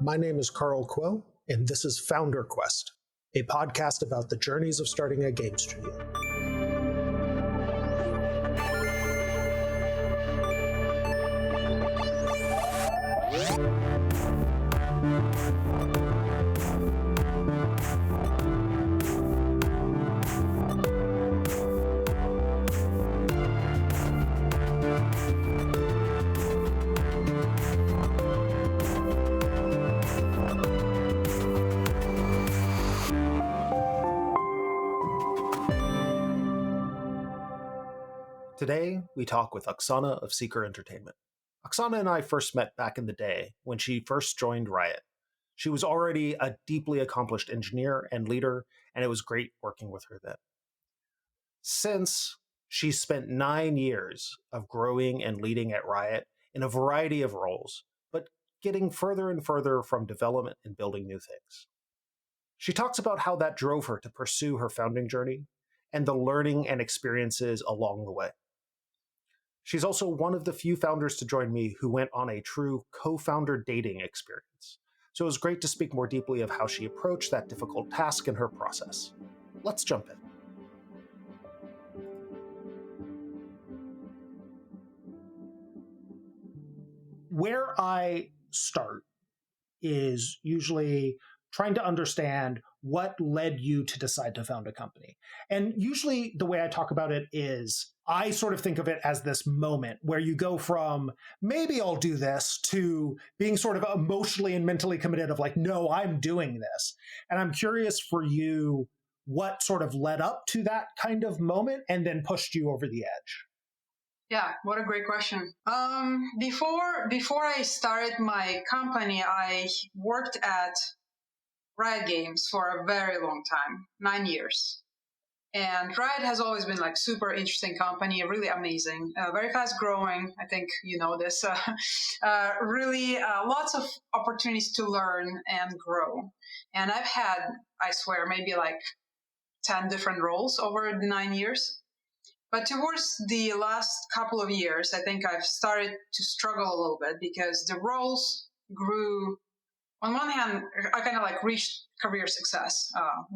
My name is Carl Quo, and this is Founder Quest, a podcast about the journeys of starting a game studio. Today, we talk with Oksana of Seeker Entertainment. Oksana and I first met back in the day when she first joined Riot. She was already a deeply accomplished engineer and leader, and it was great working with her then. Since, she spent 9 years of growing and leading at Riot in a variety of roles, but getting further and further from development and building new things. She talks about how that drove her to pursue her founding journey and the learning and experiences along the way. She's also one of the few founders to join me who went on a true co-founder dating experience. So it was great to speak more deeply of how she approached that difficult task in her process. Let's jump in. Where I start is usually trying to understand what led you to decide to found a company. And usually the way I talk about it is I sort of think of it as this moment where you go from maybe I'll do this to being sort of emotionally and mentally committed of like, no, I'm doing this. And I'm curious for you what sort of led up to that kind of moment and then pushed you over the edge. Yeah, what a great question. Before I started my company, I worked at Riot Games for a very long time, 9 years. And Riot has always been like super interesting company, really amazing, very fast growing. I think you know this. Really lots of opportunities to learn and grow. And I've had, I swear, maybe like 10 different roles over the 9 years. But towards the last couple of years, I think I've started to struggle a little bit because the roles grew. On one hand, I kind of like reached career success,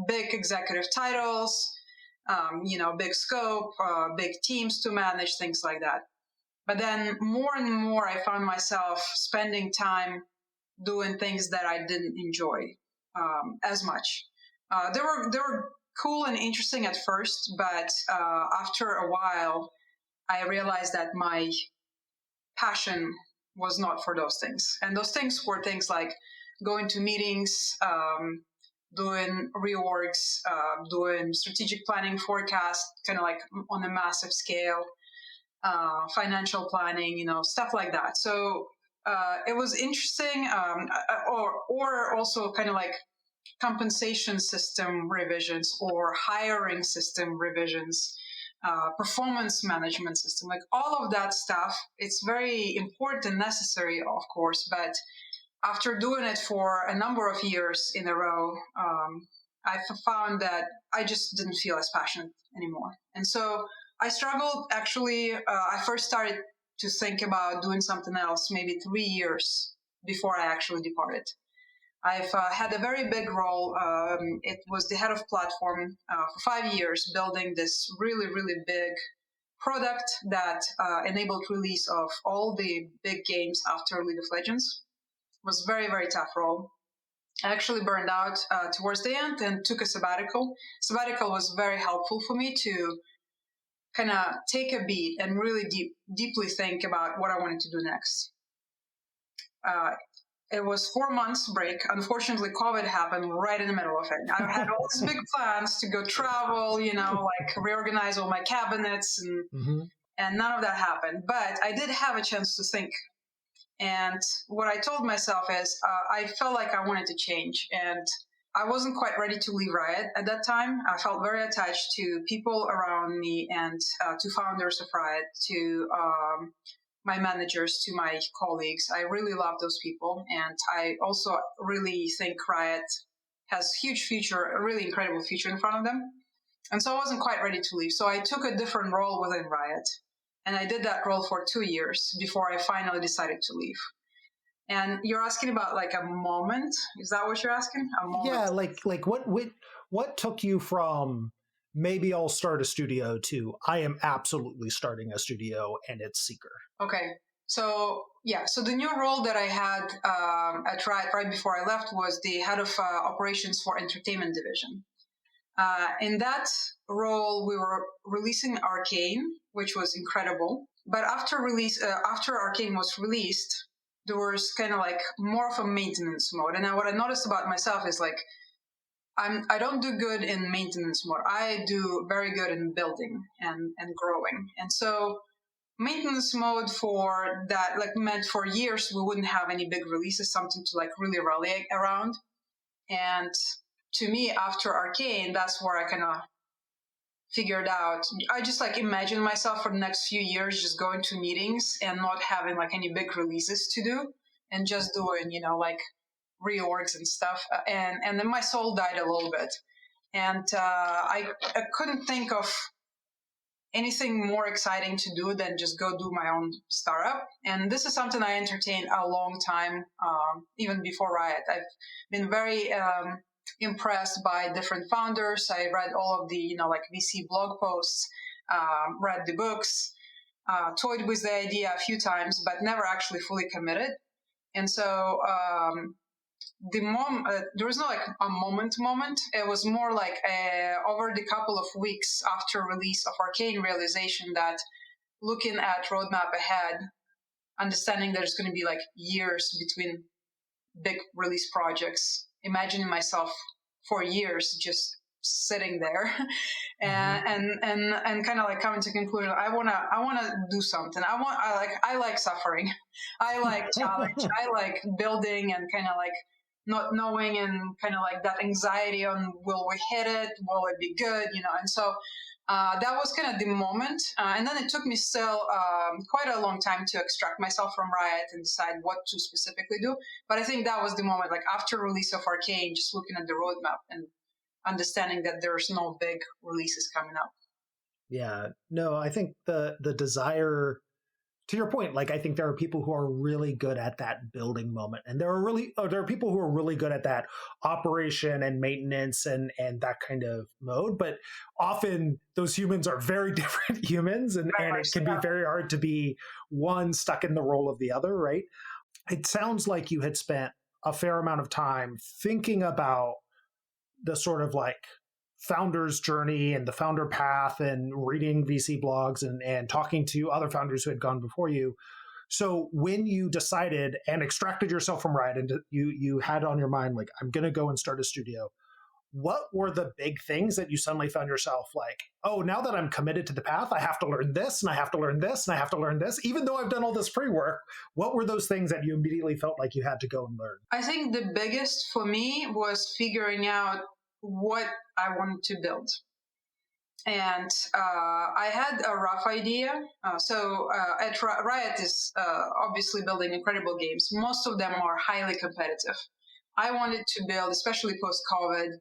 big executive titles, big scope, big teams to manage, things like that. But then more and more, I found myself spending time doing things that I didn't enjoy as much. They were cool and interesting at first, but after a while, I realized that my passion was not for those things. And those things were things like going to meetings, doing reorgs, doing strategic planning, forecast, kind of like on a massive scale, financial planning, stuff like that. So it was interesting, or also kind of like compensation system revisions or hiring system revisions, performance management system, like all of that stuff. It's very important and necessary, of course, but after doing it for a number of years in a row, I found that I just didn't feel as passionate anymore. And so I struggled. Actually, I first started to think about doing something else maybe 3 years before I actually departed. I've had a very big role. It was the head of platform for 5 years, building this really, really big product that enabled release of all the big games after League of Legends. It was very, very tough role. I actually burned out towards the end and took a sabbatical. Sabbatical was very helpful for me to kind of take a beat and really deeply think about what I wanted to do next. It was 4 months break. Unfortunately, COVID happened right in the middle of it. I had all these big plans to go travel, like reorganize all my cabinets, and none of that happened. But I did have a chance to think. And what I told myself is I felt like I wanted to change. And I wasn't quite ready to leave Riot at that time. I felt very attached to people around me and to founders of Riot, to my managers, to my colleagues. I really love those people. And I also really think Riot has a huge future, a really incredible future in front of them. And so I wasn't quite ready to leave. So I took a different role within Riot. And I did that role for 2 years before I finally decided to leave. And you're asking about like a moment. Is that what you're asking? A moment. Yeah, like what took you from maybe I'll start a studio to I am absolutely starting a studio and it's Seeker. Okay. So yeah, so the new role that I had at Riot right before I left was the head of operations for entertainment division. In that role, we were releasing Arcane, which was incredible. But after Arcane was released, there was kind of like more of a maintenance mode. And what I noticed about myself is like I don't do good in maintenance mode. I do very good in building and growing. And so maintenance mode for that like meant for years we wouldn't have any big releases, something to like really rally around. And to me, after Arcane, that's where I kind of figured out. I just like imagine myself for the next few years just going to meetings and not having like any big releases to do and just doing, like reorgs and stuff. And then my soul died a little bit. And I couldn't think of anything more exciting to do than just go do my own startup. And this is something I entertained a long time, even before Riot. I've been very impressed by different founders. I read all of the, like VC blog posts, read the books, toyed with the idea a few times, but never actually fully committed. And so there was no like a moment. It was more like over the couple of weeks after release of Arcane realization that looking at roadmap ahead, understanding there's going to be like years between big release projects, imagining myself for years just sitting there and kind of like coming to conclusion I want to do something. I like suffering. I like challenge. I like building and kind of like not knowing and kind of like that anxiety on will we hit it, will it be good, and so that was kind of the moment. And then it took me still quite a long time to extract myself from Riot and decide what to specifically do. But I think that was the moment, like after release of Arcane, just looking at the roadmap and understanding that there's no big releases coming up. Yeah. No, I think the desire, to your point, like I think there are people who are really good at that building moment, and there are people who are really good at that operation and maintenance and that kind of mode. But often those humans are very different humans, and it can be very hard to be one stuck in the role of the other, right? It sounds like you had spent a fair amount of time thinking about the sort of like founder's journey and the founder path and reading VC blogs and talking to other founders who had gone before you. So when you decided and extracted yourself from Riot and you had on your mind, like, I'm going to go and start a studio, what were the big things that you suddenly found yourself like, oh, now that I'm committed to the path, I have to learn this and I have to learn this and I have to learn this, even though I've done all this pre-work? What were those things that you immediately felt like you had to go and learn? I think the biggest for me was figuring out what I wanted to build. And I had a rough idea. At Riot is obviously building incredible games. Most of them are highly competitive. I wanted to build, especially post-COVID,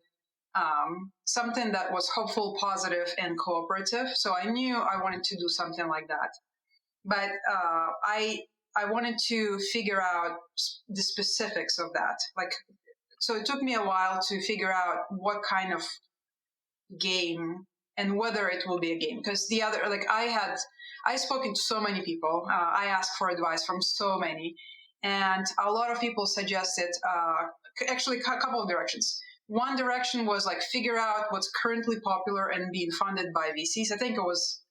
something that was hopeful, positive, and cooperative. So I knew I wanted to do something like that. But I wanted to figure out the specifics of that. So it took me a while to figure out what kind of game and whether it will be a game. Because I spoken to so many people. I asked for advice from so many, and a lot of people suggested actually a couple of directions. One direction was like figure out what's currently popular and being funded by VCs. I think it was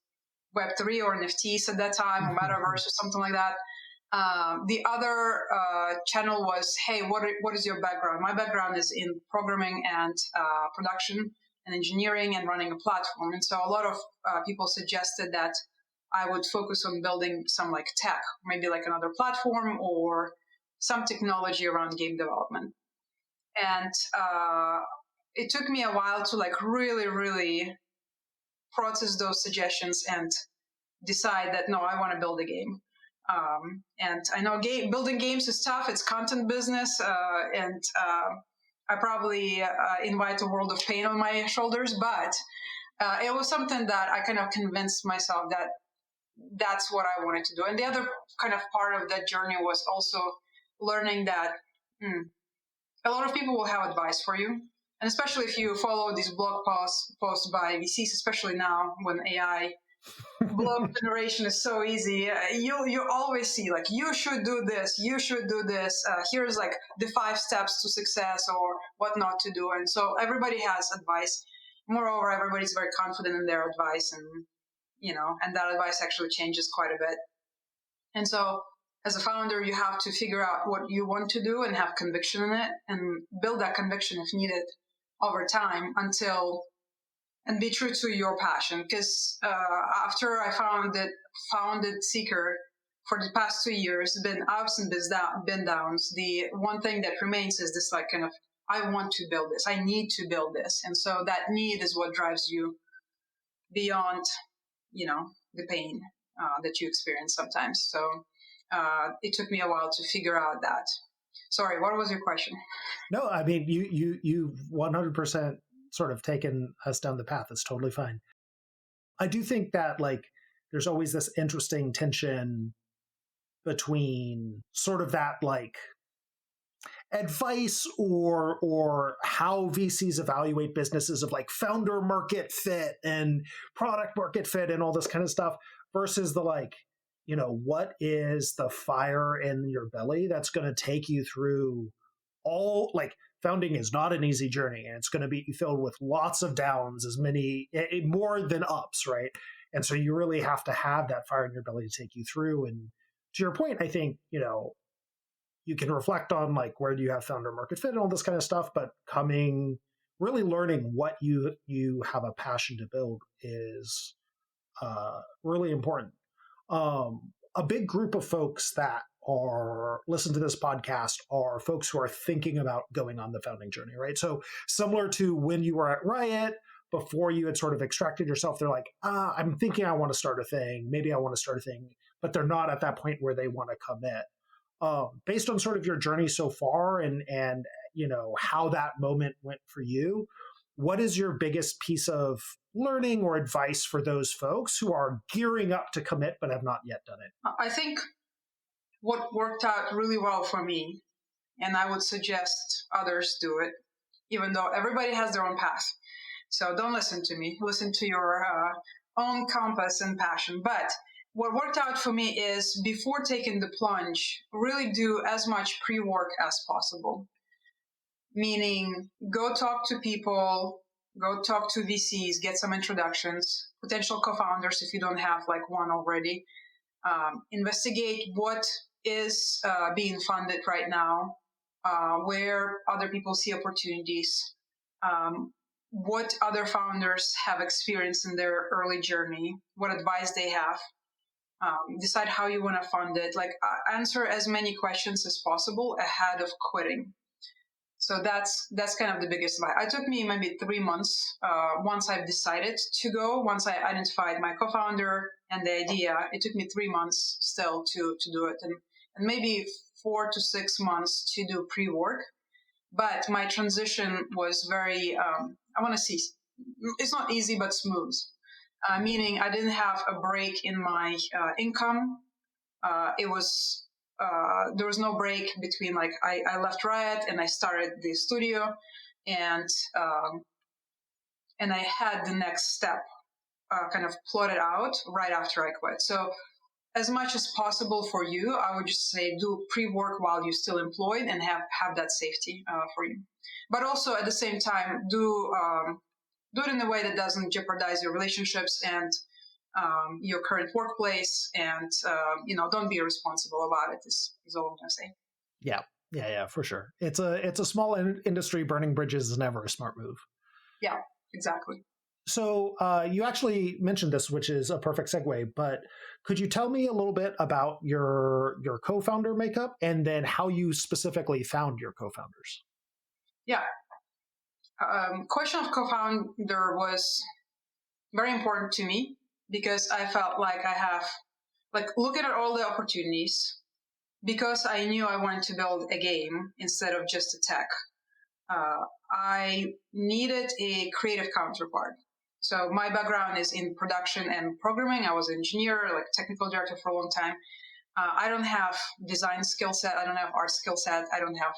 Web3 or NFTs at that time, or Metaverse or something like that. The other channel was, hey, what is your background? My background is in programming and production and engineering and running a platform. And so a lot of people suggested that I would focus on building some like tech, maybe like another platform or some technology around game development. And it took me a while to like really, really process those suggestions and decide that, no, I want to build a game. And I know building games is tough. It's content business. And I probably invite a world of pain on my shoulders, but it was something that I kind of convinced myself that that's what I wanted to do. And the other kind of part of that journey was also learning that a lot of people will have advice for you. And especially if you follow these blog posts by VCs, especially now when AI blog generation is so easy, you always see like, you should do this, you should do this. Here's like the 5 steps to success or what not to do. And so everybody has advice. Moreover, everybody's very confident in their advice, and and that advice actually changes quite a bit. And so as a founder, you have to figure out what you want to do and have conviction in it and build that conviction if needed over time and be true to your passion. Because after I founded Seeker for the past 2 years, been ups and been downs. The one thing that remains is this like kind of, I want to build this. I need to build this. And so that need is what drives you beyond, the pain that you experience sometimes. So it took me a while to figure out that. Sorry, what was your question? No, I mean, you 100% sort of taken us down the path. It's totally fine. I do think that like there's always this interesting tension between sort of that like advice or how VCs evaluate businesses of like founder market fit and product market fit and all this kind of stuff versus the like, what is the fire in your belly that's going to take you through all like founding is not an easy journey, and it's going to be filled with lots of downs, as many more than ups, right? And so you really have to have that fire in your belly to take you through. And to your point, I think you can reflect on like where do you have founder market fit and all this kind of stuff, but really learning what you have a passion to build is really important. A big group of folks that are listen to this podcast are folks who are thinking about going on the founding journey, right? So similar to when you were at Riot, before you had sort of extracted yourself, they're like, I'm thinking I want to start a thing. Maybe I want to start a thing, but they're not at that point where they want to commit. Based on sort of your journey so far and how that moment went for you, what is your biggest piece of learning or advice for those folks who are gearing up to commit but have not yet done it? I think what worked out really well for me, and I would suggest others do it, even though everybody has their own path. So don't listen to me. Listen to your own compass and passion. But what worked out for me is before taking the plunge, really do as much pre-work as possible. Meaning go talk to people, go talk to VCs, get some introductions, potential co-founders if you don't have like one already. Investigate what is being funded right now, where other people see opportunities, what other founders have experienced in their early journey, what advice they have. Decide how you want to fund it. Like answer as many questions as possible ahead of quitting. So that's kind of the biggest advice. It took me maybe 3 months once I've decided to go. Once I identified my co-founder and the idea, it took me 3 months still to do it, and maybe 4 to 6 months to do pre-work. But my transition was very, I want to see, it's not easy but smooth. Meaning I didn't have a break in my income. There was no break between like I left Riot and I started the studio, and I had the next step kind of plotted out right after I quit. So as much as possible for you, I would just say do pre-work while you're still employed and have that safety for you. But also at the same time, do it in a way that doesn't jeopardize your relationships and your current workplace, and don't be irresponsible about it. Is all I'm gonna say. Yeah, for sure. It's a small industry. Burning bridges is never a smart move. Yeah, exactly. So you actually mentioned this, which is a perfect segue. But could you tell me a little bit about your co-founder makeup and then how you specifically found your co-founders? Yeah. Question of co-founder was very important to me because I felt like I have, like, looking at all the opportunities, because I knew I wanted to build a game instead of just a tech. I needed a creative counterpart. So my background is in production and programming. I was an engineer, like technical director for a long time. I don't have design skill set. I don't have art skill set. I don't have,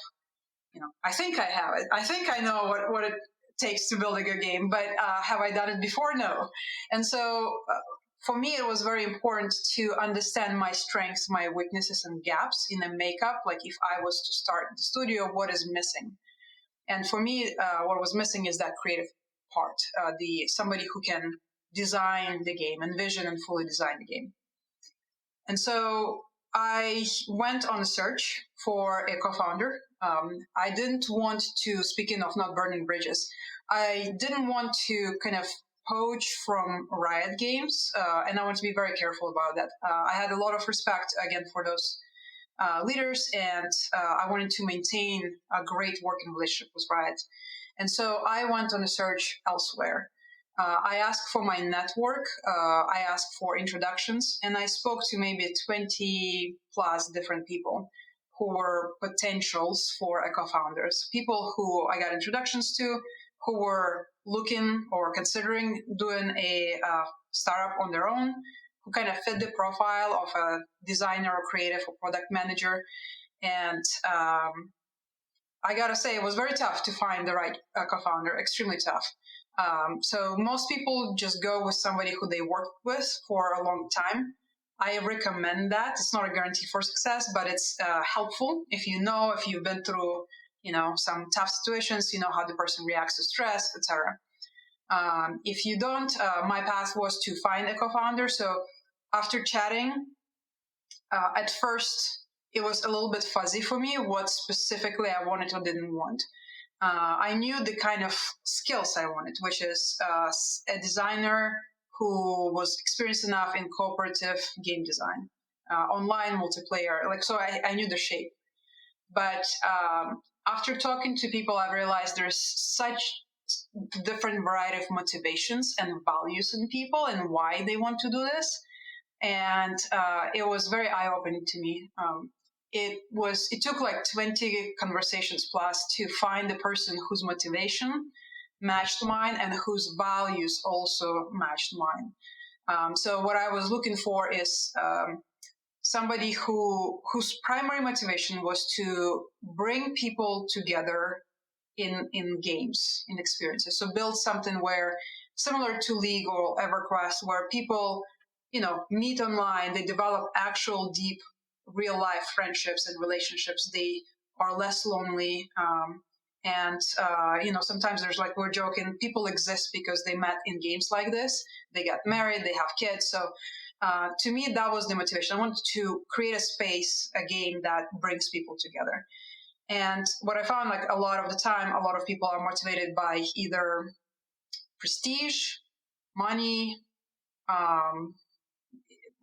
I think I have it. I think I know what it takes to build a good game, but have I done it before? No. And so for me, it was very important to understand my strengths, my weaknesses, and gaps in a makeup. Like if I was to start the studio, what is missing? And for me, what was missing is that creative part, the somebody who can design the game, envision and fully design the game. And so I went on a search for a co-founder. I didn't want to, speaking of not burning bridges, I didn't want to kind of poach from Riot Games, and I want to be very careful about that. I had a lot of respect, again, for those leaders, and I wanted to maintain a great working relationship with Riot. And so I went on a search elsewhere. I asked for my network, I asked for introductions, and I spoke to maybe 20 plus different people who were potentials for eco-founders, people who I got introductions to, who were looking or considering doing a startup on their own, who kind of fit the profile of a designer or creative or product manager. And I gotta say, it was very tough to find the right co-founder, extremely tough. So most people just go with somebody who they worked with for a long time. I recommend that. It's not a guarantee for success, but it's helpful if you've been through, some tough situations, how the person reacts to stress, etc. If you don't, my path was to find a co-founder. So after chatting, at first it was a little bit fuzzy for me what specifically I wanted or didn't want. I knew the kind of skills I wanted, which is a designer who was experienced enough in cooperative game design, online multiplayer. So I knew the shape. But after talking to people, I realized there's such different variety of motivations and values in people and why they want to do this. And it was very eye-opening to me. It took like 20 conversations plus to find the person whose motivation matched mine and whose values also matched mine. So what I was looking for is somebody whose primary motivation was to bring people together in games, in experiences. So build something where, similar to League or EverQuest, where people, meet online, they develop actual deep real life friendships and relationships. They are less lonely. Sometimes there's, like we're joking, people exist because they met in games like this. They got married, they have kids. So to me, that was the motivation. I wanted to create a space, a game that brings people together. And what I found, like a lot of the time, a lot of people are motivated by either prestige, money.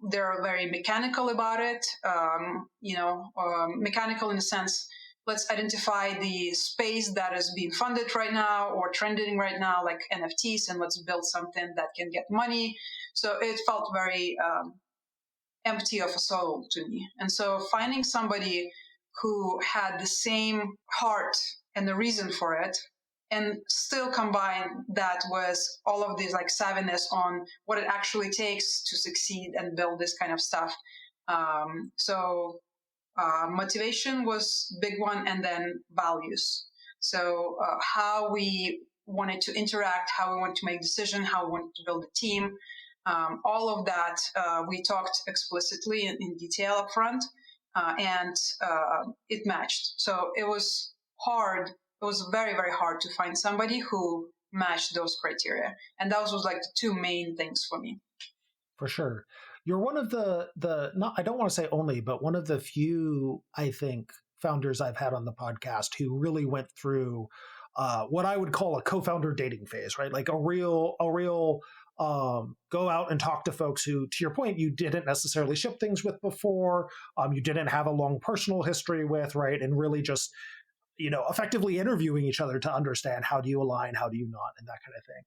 They're very mechanical about it. Mechanical in the sense, let's identify the space that is being funded right now or trending right now, like NFTs, and let's build something that can get money. So it felt very empty of a soul to me. And so finding somebody who had the same heart and the reason for it, and still combine that with all of these like savviness on what it actually takes to succeed and build this kind of stuff. Motivation was big one, and then values. So how we wanted to interact, how we wanted to make decisions, how we wanted to build a team. All of that we talked explicitly in detail up front, and it matched. So it was hard. It was very, very hard to find somebody who matched those criteria. And those was like the two main things for me. For sure. You're one of the not, I don't want to say only, but one of the few, I think, founders I've had on the podcast who really went through what I would call a co-founder dating phase, right? Like a real go out and talk to folks who, to your point, you didn't necessarily ship things with before, you didn't have a long personal history with, right? And really just, effectively interviewing each other to understand how do you align, how do you not, and that kind of thing.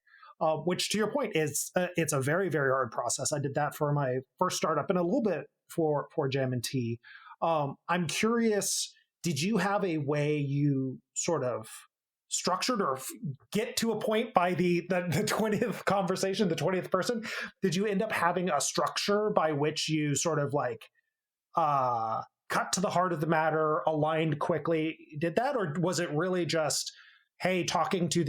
Which, to your point, is it's a very, very hard process. I did that for my first startup and a little bit for Jam and Tea. I'm curious, did you have a way you sort of structured or get to a point by the 20th conversation, the 20th person? Did you end up having a structure by which you sort of like cut to the heart of the matter, aligned quickly, did that? Or was it really just, hey, talking to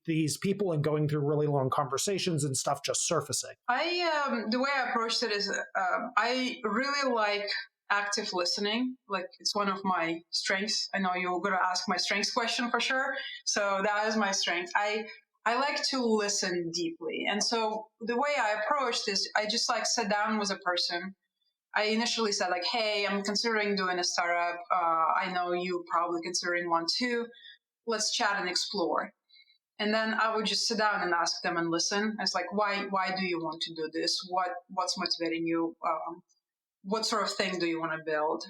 these people and going through really long conversations and stuff just surfacing? The way I approached it is I really like active listening. Like it's one of my strengths. I know you're going to ask my strengths question for sure. So that is my strength. I like to listen deeply. And so the way I approached is I just like sat down with a person. I initially said like, hey, I'm considering doing a startup. I know you probably considering one too. Let's chat and explore. And then I would just sit down and ask them and listen. It's like, why do you want to do this? What's motivating you? What sort of thing do you want to build?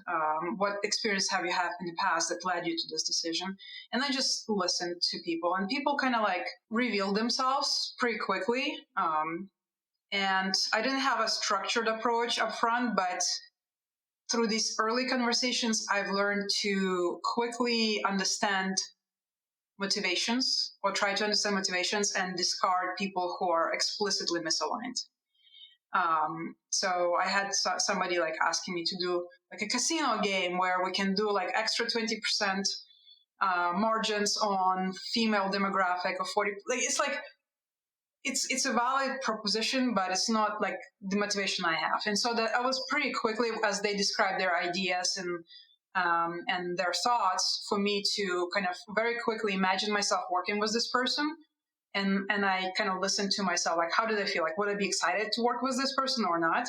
What experience have you had in the past that led you to this decision? And I just listen to people, and people kind of like reveal themselves pretty quickly. And I didn't have a structured approach up front, but through these early conversations, I've learned to quickly understand motivations or try to understand motivations and discard people who are explicitly misaligned. So I had somebody like asking me to do like a casino game where we can do like extra 20% margins on female demographic of 40. Like it's like it's a valid proposition, but it's not like the motivation I have. And so that I was pretty quickly, as they described their ideas and their thoughts, for me to kind of very quickly imagine myself working with this person. And I kind of listened to myself, like, how did I feel? Like, would I be excited to work with this person or not?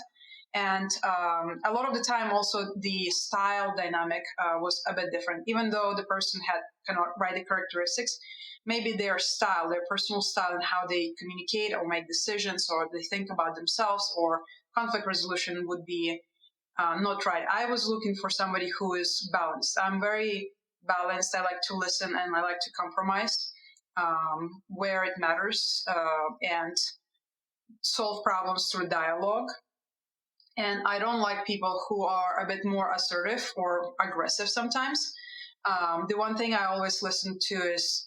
And a lot of the time, also the style dynamic was a bit different. Even though the person had kind of right characteristics, maybe their style, their personal style, and how they communicate or make decisions or they think about themselves or conflict resolution would be not right. I was looking for somebody who is balanced. I'm very balanced. I like to listen and I like to compromise where it matters and solve problems through dialogue. And I don't like people who are a bit more assertive or aggressive sometimes. The one thing I always listen to is,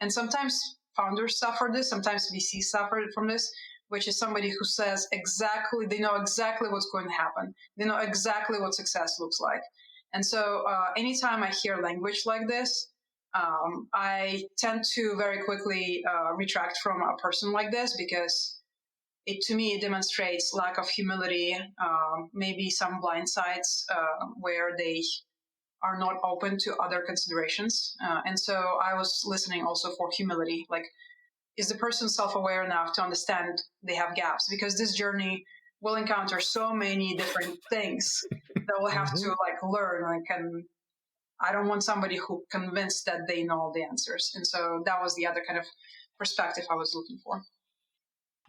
and sometimes founders suffer this, sometimes VCs suffer from this, which is somebody who says exactly, they know exactly what's going to happen. They know exactly what success looks like. And so anytime I hear language like this, I tend to very quickly retract from a person like this because to me, it demonstrates lack of humility, maybe some blind sides where they are not open to other considerations. And so I was listening also for humility. Like, is the person self-aware enough to understand they have gaps? Because this journey will encounter so many different things that we'll have to like learn. I don't want somebody who convinced that they know all the answers. And so that was the other kind of perspective I was looking for.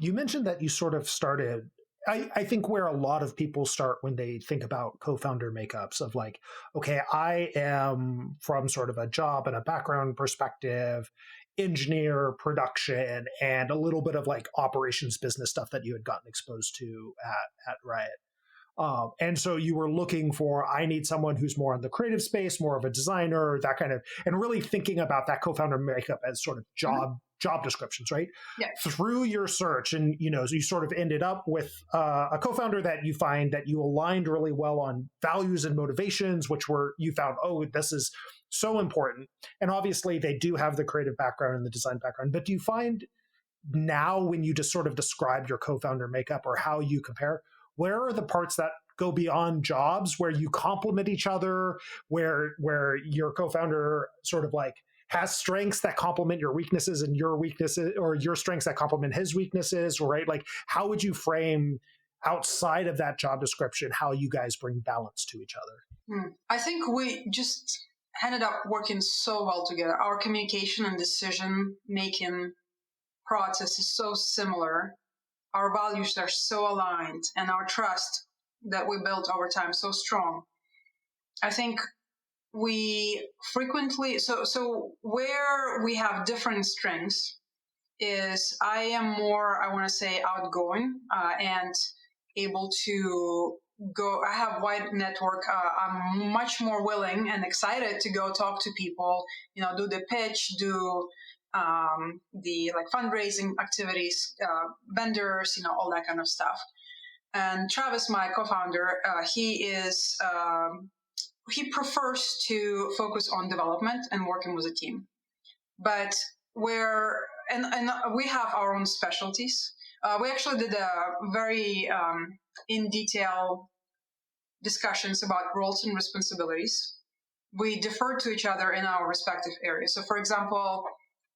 You mentioned that you sort of started, I think where a lot of people start when they think about co-founder makeups of like, okay, I am from sort of a job and a background perspective, engineer, production, and a little bit of like operations business stuff that you had gotten exposed to at Riot. And so you were looking for, I need someone who's more in the creative space, more of a designer, that kind of, and really thinking about that co-founder makeup as sort of job descriptions, right? Yeah. Through your search, and you sort of ended up with a co-founder that you find that you aligned really well on values and motivations, which were, you found, oh, this is so important. And obviously they do have the creative background and the design background, but do you find now when you just sort of describe your co-founder makeup or how you compare, where are the parts that go beyond jobs where you complement each other, where your co-founder sort of like has strengths that complement your weaknesses and your weaknesses, or your strengths that complement his weaknesses, right? Like, how would you frame outside of that job description how you guys bring balance to each other? I think we just ended up working so well together. Our communication and decision making process is so similar. Our values are so aligned, and our trust that we built over time so strong. I think we frequently, so where we have different strengths is I am more, I want to say, outgoing and able to go. I have wide network. I'm much more willing and excited to go talk to people, do the pitch, do the like fundraising activities, vendors, all that kind of stuff. And Travis, my co-founder, he prefers to focus on development and working with a team. But and we have our own specialties. We actually did a very in detail discussions about roles and responsibilities. We defer to each other in our respective areas. So, for example,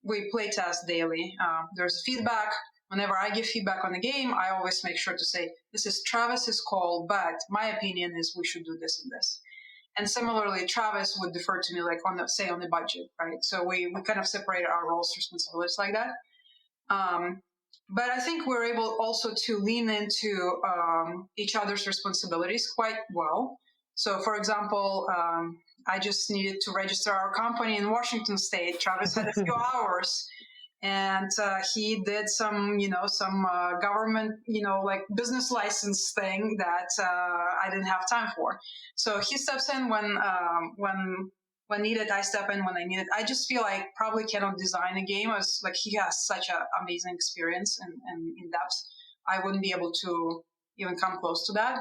we play test daily. There's feedback. Whenever I give feedback on the game, I always make sure to say, this is Travis's call, but my opinion is we should do this and this. And similarly, Travis would defer to me like on the budget, right? So we kind of separate our roles, responsibilities like that. But I think we're able also to lean into each other's responsibilities quite well. So, for example, I just needed to register our company in Washington State. Travis had a few hours, and he did some government, like business license thing that I didn't have time for. So he steps in when needed. I step in when I need it. I just feel like probably cannot design a game as like he has such an amazing experience and in depth. I wouldn't be able to even come close to that.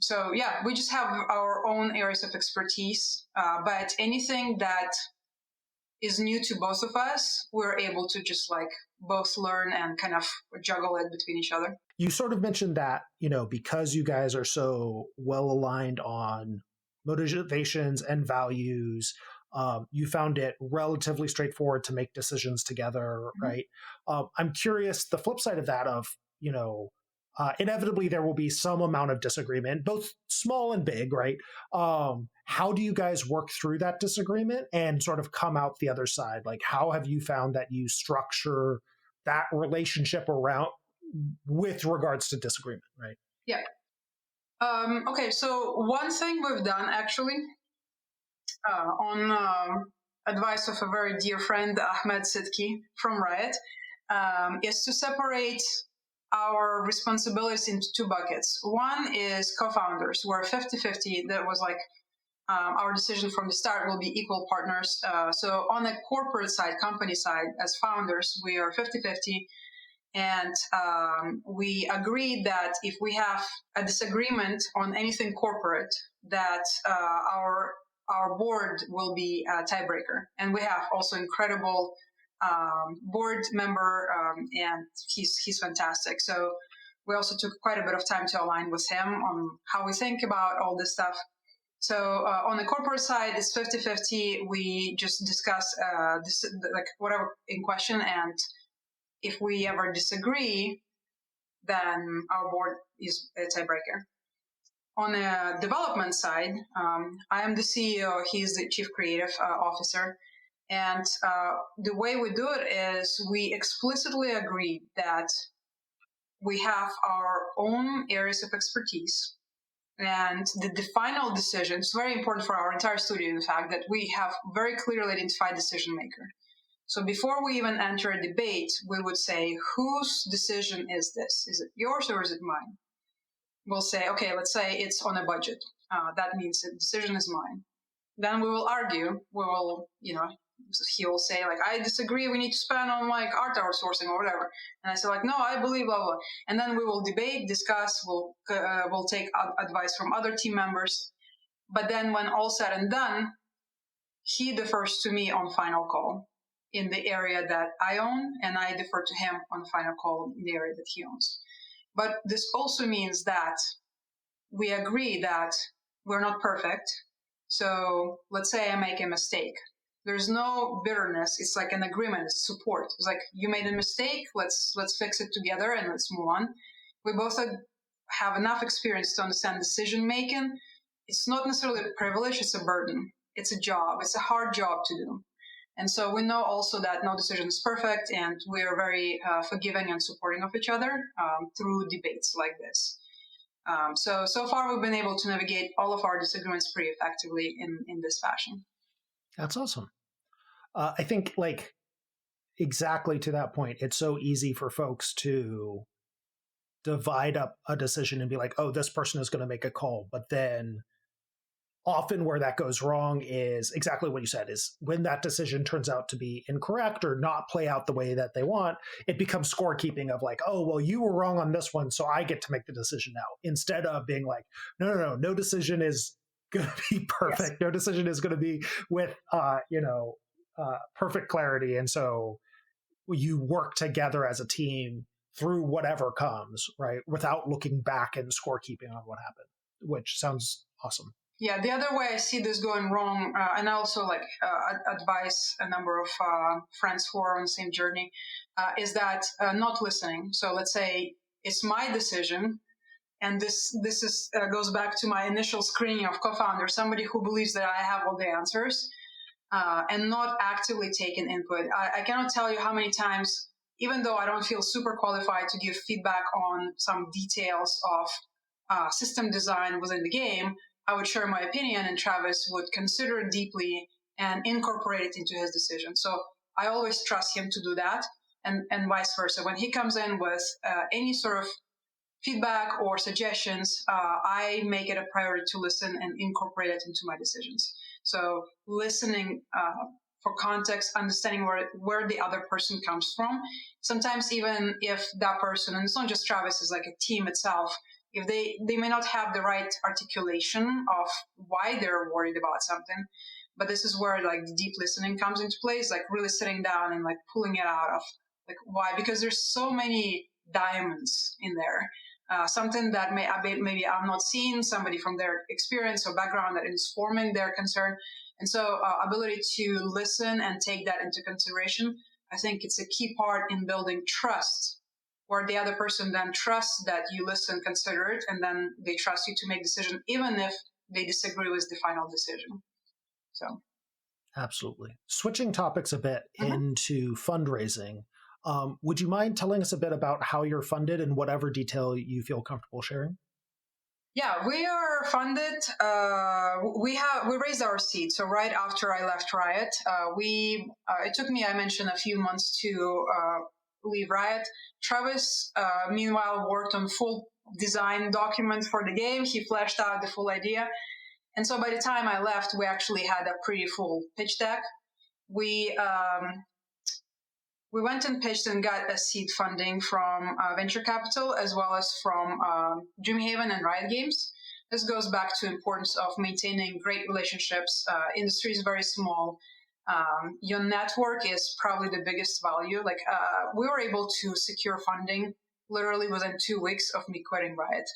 So yeah, we just have our own areas of expertise. But anything that is new to both of us, we're able to just like both learn and kind of juggle it between each other. You sort of mentioned that, because you guys are so well aligned on motivations and values, you found it relatively straightforward to make decisions together, right? I'm curious, the flip side of that inevitably there will be some amount of disagreement, both small and big, right? How do you guys work through that disagreement and sort of come out the other side? Like, how have you found that you structure that relationship around with regards to disagreement, right? Yeah. Okay, so one thing we've done actually on advice of a very dear friend, Ahmed Sidki from Riot, is to separate our responsibilities into two buckets. One is co-founders. We're 50-50. That was like our decision from the start will be equal partners. So on the corporate side, company side, as founders, we are 50-50. And we agreed that if we have a disagreement on anything corporate, that our board will be a tiebreaker. And we have also incredible board member, and he's fantastic. So we also took quite a bit of time to align with him on how we think about all this stuff. So on the corporate side, it's 50-50. We just discuss like whatever in question, and if we ever disagree, then our board is a tiebreaker. On the development side, I am the CEO, he's the chief creative officer. And the way we do it is we explicitly agree that we have our own areas of expertise. And the final decision is very important for our entire studio, in fact, that we have very clearly identified decision maker. So before we even enter a debate, we would say, whose decision is this? Is it yours or is it mine? We'll say, okay, let's say it's on a budget. That means the decision is mine. Then we will argue. We will, he will say like, I disagree. We need to spend on like art outsourcing or whatever. And I say like, no, I believe blah, blah. And then we will debate, discuss. We'll take advice from other team members. But then when all said and done, he defers to me on final call in the area that I own, and I defer to him on the final call in the area that he owns. But this also means that we agree that we're not perfect. So let's say I make a mistake. There's no bitterness. It's like an agreement, it's support. It's like, you made a mistake, let's fix it together and let's move on. We both have enough experience to understand decision making. It's not necessarily a privilege, it's a burden. It's a job. It's a hard job to do. And so we know also that no decision is perfect, and we are very forgiving and supporting of each other through debates like this. So far, we've been able to navigate all of our disagreements pretty effectively in this fashion. That's awesome. I think, like, exactly to that point, it's so easy for folks to divide up a decision and be like, oh, this person is going to make a call, but then often where that goes wrong is exactly what you said, is when that decision turns out to be incorrect or not play out the way that they want, it becomes scorekeeping of like, oh, well, you were wrong on this one, so I get to make the decision now, instead of being like, no decision is going to be perfect. Yes. No decision is going to be with, perfect clarity. And so you work together as a team through whatever comes, right? Without looking back and scorekeeping on what happened, which sounds awesome. Yeah, the other way I see this going wrong, and I also advise a number of friends who are on the same journey, is that not listening. So let's say it's my decision, and this is goes back to my initial screening of co-founder, somebody who believes that I have all the answers, and not actively taking input. I cannot tell you how many times, even though I don't feel super qualified to give feedback on some details of system design within the game, I would share my opinion, and Travis would consider it deeply and incorporate it into his decision. So I always trust him to do that, and vice versa. When he comes in with any sort of feedback or suggestions, I make it a priority to listen and incorporate it into my decisions. So listening for context, understanding where the other person comes from. Sometimes even if that person, and it's not just Travis, it's like a team itself, if they may not have the right articulation of why they're worried about something, but this is where like the deep listening comes into place, like really sitting down and like pulling it out of like why, because there's so many diamonds in there. Something that maybe I'm not seeing, somebody from their experience or background that is forming their concern. And so ability to listen and take that into consideration, I think it's a key part in building trust, where the other person then trusts that you listen, consider it, and then they trust you to make decision, even if they disagree with the final decision. So, absolutely. Switching topics a bit into fundraising, would you mind telling us a bit about how you're funded and whatever detail you feel comfortable sharing? Yeah, we are funded. We raised our seed. So right after I left Riot, it took me, I mentioned, a few months to leave Riot. Travis, meanwhile, worked on full design document for the game. He fleshed out the full idea. And so by the time I left, we actually had a pretty full pitch deck. We went and pitched and got a seed funding from venture capital, as well as from Dreamhaven and Riot Games. This goes back to importance of maintaining great relationships. Industry is very small. Your network is probably the biggest value. We were able to secure funding literally within 2 weeks of me quitting Riot.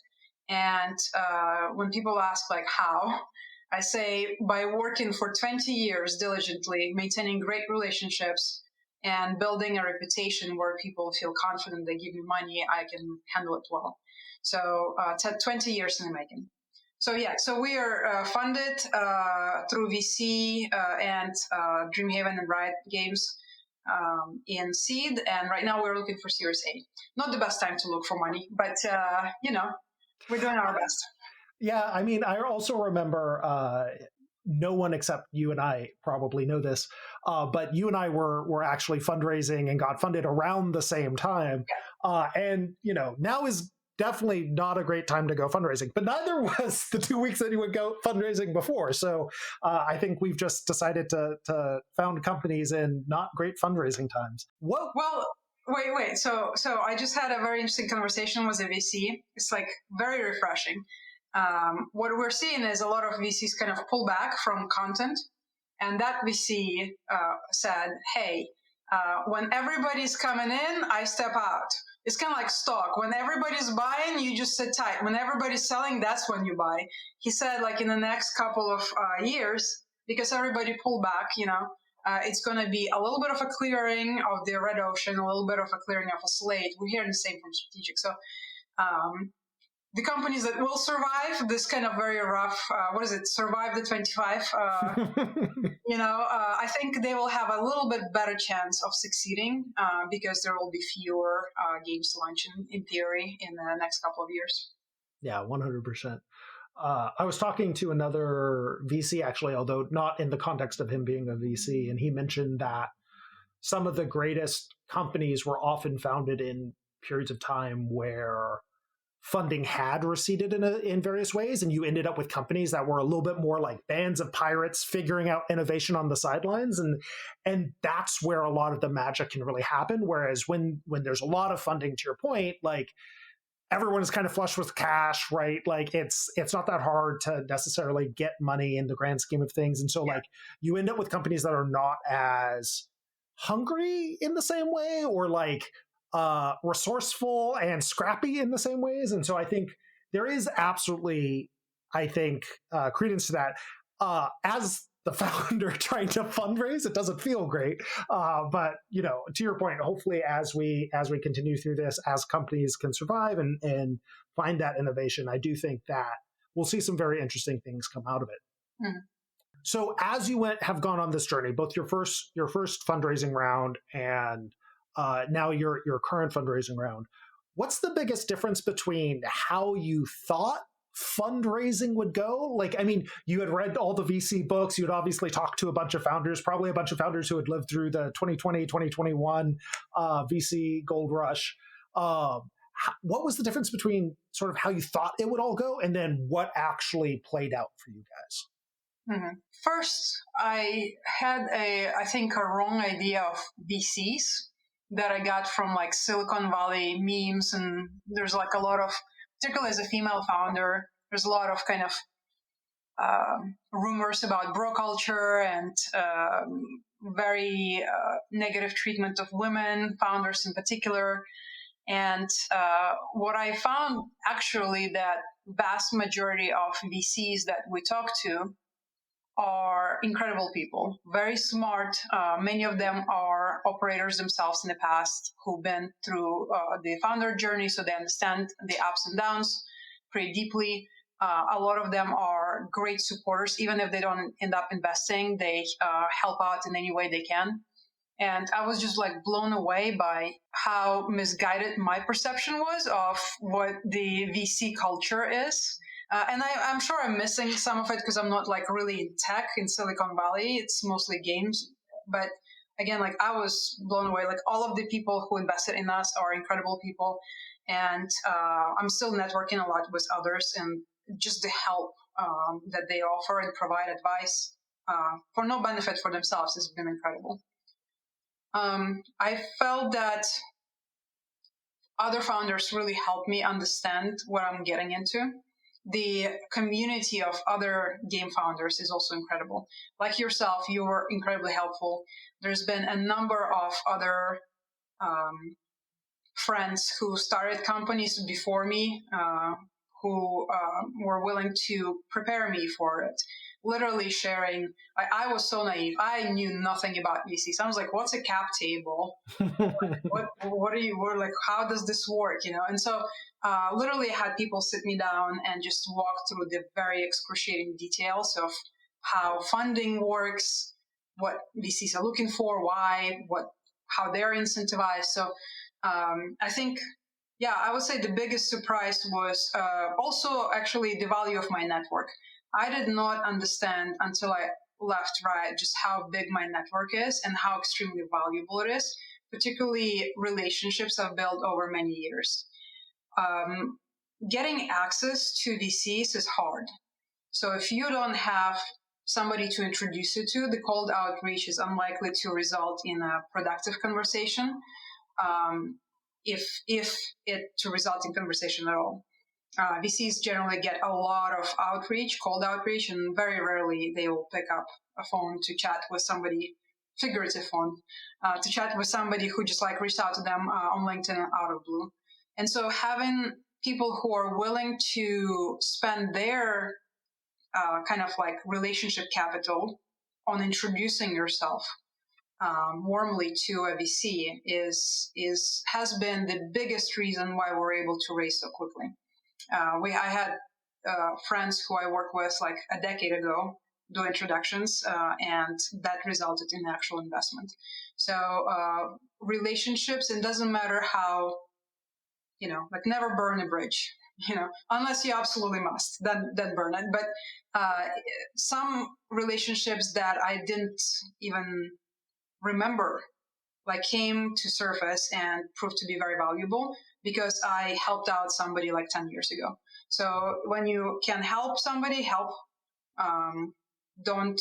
And when people ask how, I say by working for 20 years diligently, maintaining great relationships, and building a reputation where people feel confident they give me money, I can handle it well. So 20 years in the making. So so we are funded through VC and Dreamhaven and Riot Games in seed, and right now we're looking for Series A. Not the best time to look for money, but we're doing our best. Yeah, I mean, I also remember no one except you and I probably know this, but you and I were actually fundraising and got funded around the same time. Yeah. And, now is definitely not a great time to go fundraising, but neither was the 2 weeks that you would go fundraising before. So I think we've just decided to found companies in not great fundraising times. Well, wait. So I just had a very interesting conversation with a VC. It's very refreshing. What we're seeing is a lot of VCs kind of pull back from content. And that VC said, hey, when everybody's coming in, I step out. It's kind of like stock. When everybody's buying, you just sit tight. When everybody's selling, that's when you buy. He said, in the next couple of years, because everybody pulled back, it's going to be a little bit of a clearing of the red ocean, a little bit of a clearing of a slate. We're hearing the same from strategic. So, the companies that will survive this kind of very rough, survive the 25, I think they will have a little bit better chance of succeeding because there will be fewer games launching in theory in the next couple of years. Yeah, 100%. I was talking to another VC, actually, although not in the context of him being a VC, and he mentioned that some of the greatest companies were often founded in periods of time where funding had receded in various ways, and you ended up with companies that were a little bit more like bands of pirates figuring out innovation on the sidelines, and that's where a lot of the magic can really happen. Whereas when there's a lot of funding, to your point, like everyone is kind of flush with cash, right? Like it's not that hard to necessarily get money in the grand scheme of things, and so like you end up with companies that are not as hungry in the same way, or like resourceful and scrappy in the same ways. And so I think there is absolutely, I think, credence to that. As the founder trying to fundraise, it doesn't feel great. But to your point, hopefully as we continue through this, as companies can survive and find that innovation, I do think that we'll see some very interesting things come out of it. Mm. So as you have gone on this journey, both your first fundraising round and now your current fundraising round, what's the biggest difference between how you thought fundraising would go? Like, I mean, you had read all the VC books, you had obviously talked to a bunch of founders, probably a bunch of founders who had lived through the 2020, 2021 VC gold rush. What was the difference between sort of how you thought it would all go and then what actually played out for you guys? Mm-hmm. First, I had I think a wrong idea of VCs that I got from like Silicon Valley memes, and there's like a lot of, particularly as a female founder, there's a lot of kind of rumors about bro culture and very negative treatment of women founders in particular. And what I found actually that vast majority of VCs that we talk to are incredible people, very smart. Many of them are operators themselves in the past who've been through the founder journey, so they understand the ups and downs pretty deeply. A lot of them are great supporters. Even if they don't end up investing, they help out in any way they can. And I was just like blown away by how misguided my perception was of what the VC culture is. And I'm sure I'm missing some of it because I'm not like really in tech in Silicon Valley. It's mostly games. But again, like I was blown away. Like all of the people who invested in us are incredible people. And I'm still networking a lot with others, and just the help that they offer and provide advice for no benefit for themselves has been incredible. I felt that other founders really helped me understand what I'm getting into. The community of other game founders is also incredible. Like yourself, you were incredibly helpful. There's been a number of other friends who started companies before me who were willing to prepare me for it. Literally sharing. I was so naive. I knew nothing about VCs. I was like, "What's a cap table? What are you? Like, how does this work?" And so, literally, had people sit me down and just walk through the very excruciating details of how funding works, what VCs are looking for, why, how they're incentivized. So, I think. Yeah, I would say the biggest surprise was also actually the value of my network. I did not understand until I left Riot just how big my network is and how extremely valuable it is, particularly relationships I've built over many years. Getting access to VCs is hard. So if you don't have somebody to introduce you to, the cold outreach is unlikely to result in a productive conversation. If it to result in conversation at all. VCs generally get a lot of outreach, cold outreach, and very rarely they will pick up a phone to chat with somebody, figurative phone, to chat with somebody who just like reached out to them on LinkedIn out of blue. And so having people who are willing to spend their kind of like relationship capital on introducing yourself warmly to a VC has been the biggest reason why we're able to raise so quickly. I had friends who I worked with like a decade ago do introductions, and that resulted in actual investment. So relationships, it doesn't matter how, like never burn a bridge, unless you absolutely must, then burn it. But some relationships that I didn't even remember like came to surface and proved to be very valuable. because I helped out somebody like 10 years ago. So when you can help somebody, help. Don't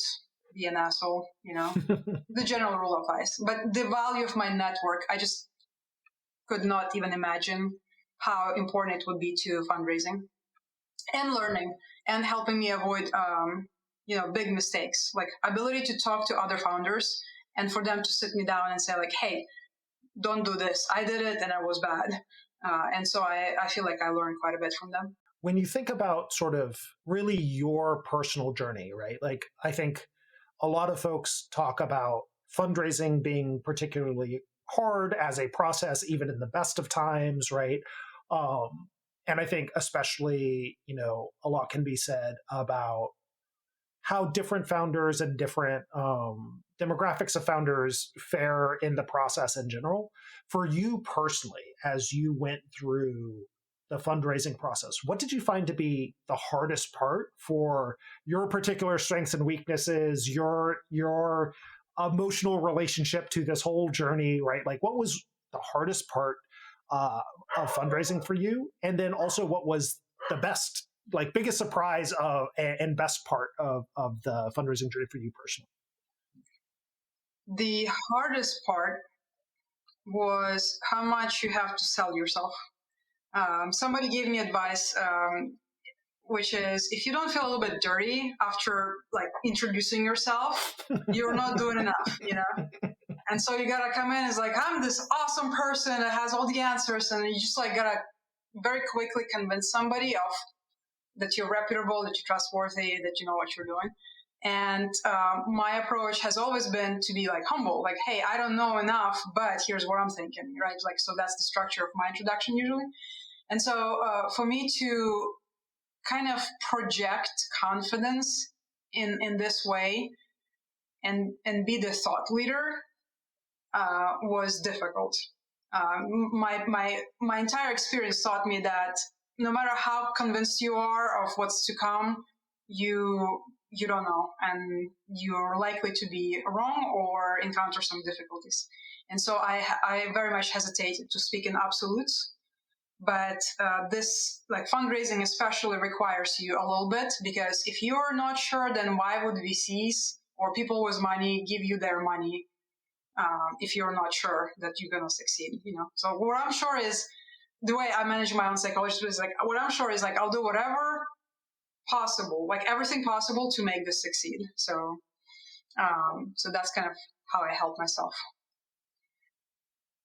be an asshole, the general rule applies. But the value of my network, I just could not even imagine how important it would be to fundraising and learning and helping me avoid, big mistakes, like ability to talk to other founders and for them to sit me down and say like, hey, don't do this. I did it and it was bad. And so I feel like I learned quite a bit from them. When you think about sort of really your personal journey, right? Like, I think a lot of folks talk about fundraising being particularly hard as a process, even in the best of times, right? And I think especially, a lot can be said about how different founders and different demographics of founders fare in the process in general. For you personally, as you went through the fundraising process, what did you find to be the hardest part for your particular strengths and weaknesses, your emotional relationship to this whole journey, right? Like, what was the hardest part of fundraising for you? And then also, what was the best, like, biggest surprise and best part of the fundraising journey for you personally? The hardest part was how much you have to sell yourself. Somebody gave me advice, which is if you don't feel a little bit dirty after like introducing yourself, you're not doing enough, And so you gotta come in as like, I'm this awesome person that has all the answers, and you just like gotta very quickly convince somebody of that you're reputable, that you're trustworthy, that you know what you're doing. And my approach has always been to be like humble, like, hey, I don't know enough, but here's what I'm thinking, right? Like, so that's the structure of my introduction usually. And so for me to kind of project confidence in this way and be the thought leader was difficult. My entire experience taught me that no matter how convinced you are of what's to come, you don't know, and you're likely to be wrong or encounter some difficulties. And so I very much hesitated to speak in absolutes. But this, like fundraising especially, requires you a little bit, because if you're not sure, then why would VCs or people with money give you their money if you're not sure that you're going to succeed, So what I'm sure is, the way I manage my own psychology is like, what I'm sure is like, I'll do whatever possible, like everything possible to make this succeed. So that's kind of how I help myself.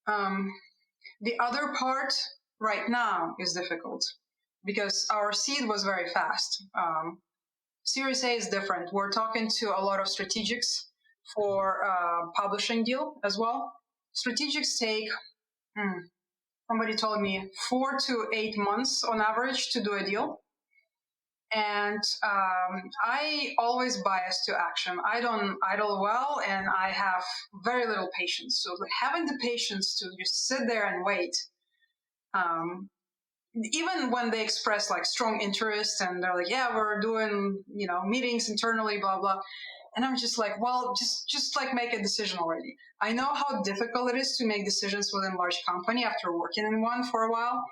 The other part right now is difficult because our seed was very fast. Series A is different. We're talking to a lot of strategics for publishing deal as well. Strategics take, somebody told me, 4 to 8 months on average to do a deal. And I always bias to action. I don't idle well, and I have very little patience. So having the patience to just sit there and wait, even when they express like strong interest and they're like, yeah, we're doing, meetings internally, blah, blah. And I'm just like, well, just like make a decision already. I know how difficult it is to make decisions within a large company after working in one for a while.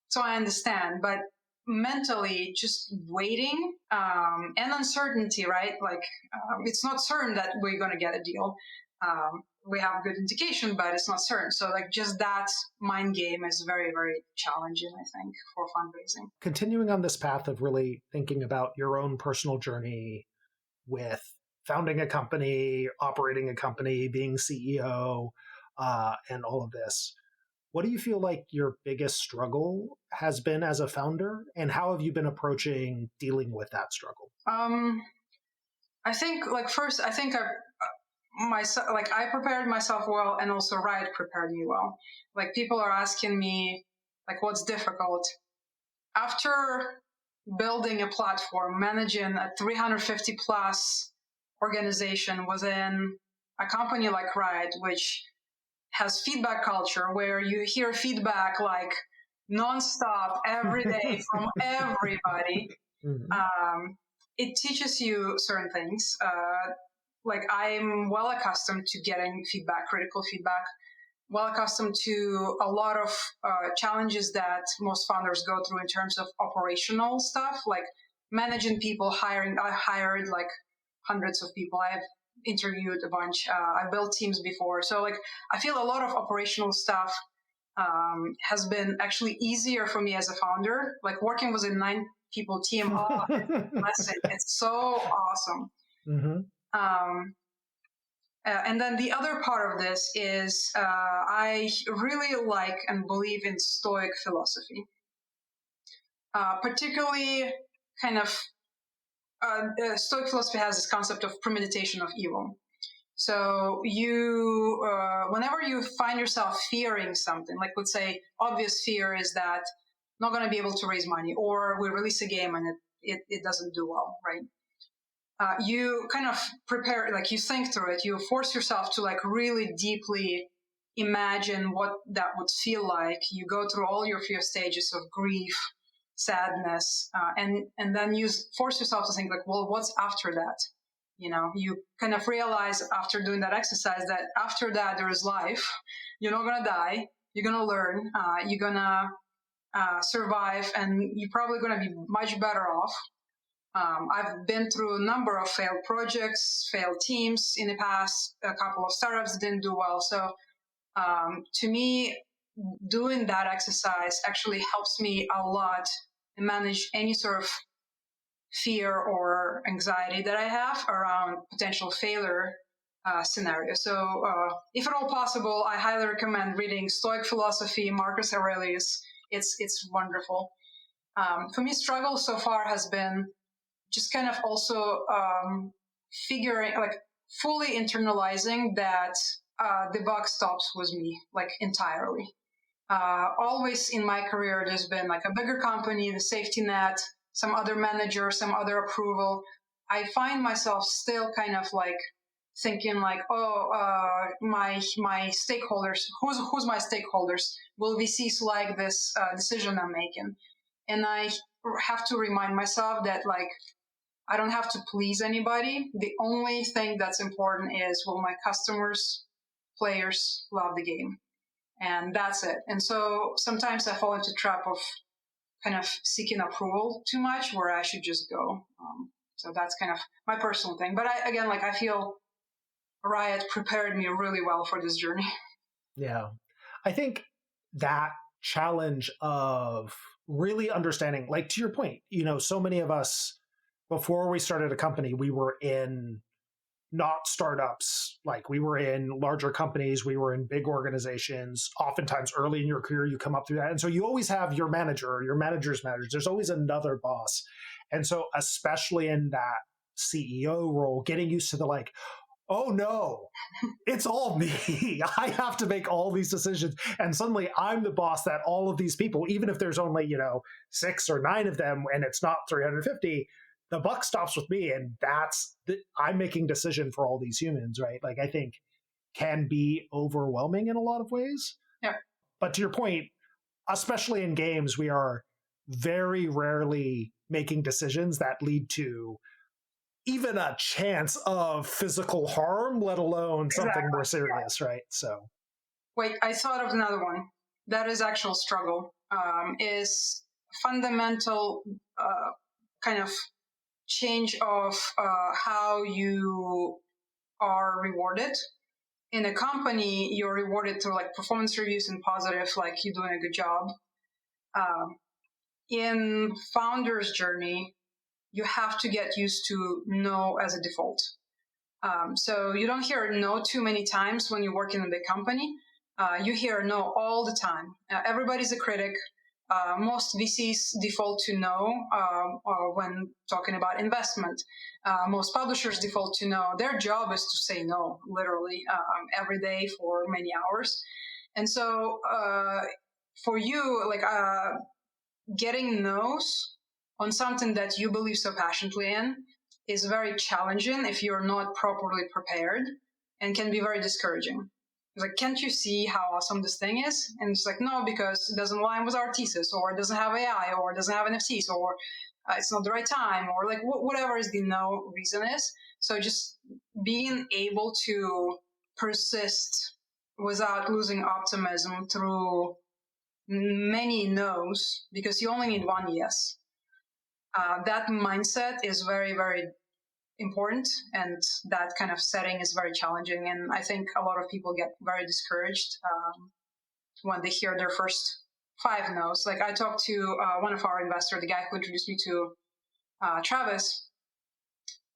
So I understand, but mentally just waiting and uncertainty, right? Like it's not certain that we're going to get a deal. We have good indication, but it's not certain. So like just that mind game is very, very challenging, I think, for fundraising. Continuing on this path of really thinking about your own personal journey with founding a company, operating a company, being CEO, and all of this, what do you feel like your biggest struggle has been as a founder, and how have you been approaching dealing with that struggle? I think, like, first, I think I prepared myself well, and also Riot prepared me well. Like, people are asking me, like, what's difficult? After building a platform, managing a 350 plus organization within a company like Riot, which has feedback culture where you hear feedback like nonstop every day from everybody. It teaches you certain things. Like I'm well accustomed to getting feedback, critical feedback. well accustomed to a lot of challenges that most founders go through in terms of operational stuff, like managing people, hiring. I hired like hundreds of people. I've interviewed a bunch. I've built teams before. So like I feel a lot of operational stuff has been actually easier for me as a founder. Like working with a 9 people team, blessing. It's so awesome. Mm-hmm. And then the other part of this is I really like and believe in Stoic philosophy, particularly kind of Stoic philosophy has this concept of premeditation of evil. So you, whenever you find yourself fearing something, like let's say obvious fear is that I'm not going to be able to raise money, or we release a game and it doesn't do well, right? You kind of prepare, like you think through it, you force yourself to like really deeply imagine what that would feel like. You go through all your fear stages of grief, sadness, and then you force yourself to think like, well, what's after that? You know, you kind of realize after doing that exercise that after that there is life. You're not gonna die. You're gonna learn. You're gonna survive, and you're probably gonna be much better off. I've been through a number of failed projects, failed teams in the past. A couple of startups didn't do well. So to me, doing that exercise actually helps me a lot manage any sort of fear or anxiety that I have around potential failure scenario. So if at all possible, I highly recommend reading Stoic philosophy, Marcus Aurelius. It's wonderful. For me, struggle so far has been just kind of also figuring, like fully internalizing that the buck stops with me, like entirely. Always in my career, there's been like a bigger company, the safety net, some other manager, some other approval. I find myself still kind of like thinking like, oh, my stakeholders, who's my stakeholders? Will VCs like this decision I'm making? And I have to remind myself that like I don't have to please anybody. The only thing that's important is will my customers, players love the game? And that's it. And so sometimes I fall into trap of kind of seeking approval too much where I should just go. So that's kind of my personal thing. But again, like I feel Riot prepared me really well for this journey. Yeah. I think that challenge of really understanding, like to your point, so many of us, before we started a company, we were in not startups. Like we were in larger companies, we were in big organizations. Oftentimes early in your career, you come up through that. And so you always have your manager or your manager's manager. There's always another boss. And so especially in that CEO role, getting used to the like, oh no, it's all me. I have to make all these decisions. And suddenly I'm the boss that all of these people, even if there's only, 6 or 9 of them and it's not 350, the buck stops with me. And I'm making decision for all these humans, right? Like I think can be overwhelming in a lot of ways. Yeah. But to your point, especially in games, we are very rarely making decisions that lead to even a chance of physical harm, let alone something more serious, right? So, wait, I thought of another one. That is actual struggle. Is fundamental kind of change of how you are rewarded. In a company, you're rewarded through like performance reviews and positive, like you're doing a good job. In founder's journey, you have to get used to no as a default. So you don't hear no too many times when you're working in the company. You hear no all the time. Everybody's a critic. Most VCs default to no when talking about investment. Most publishers default to no. Their job is to say no, literally, every day for many hours. And so for you, like getting no's on something that you believe so passionately in is very challenging if you're not properly prepared and can be very discouraging. It's like, can't you see how awesome this thing is? And it's like, no, because it doesn't align with our thesis, or it doesn't have AI, or it doesn't have NFTs, or it's not the right time, or like whatever is the no reason is. So just being able to persist without losing optimism through many no's, because you only need one yes. That mindset is very, very important, and that kind of setting is very challenging. And I think a lot of people get very discouraged when they hear their first 5 no's. Like I talked to one of our investors, the guy who introduced me to Travis,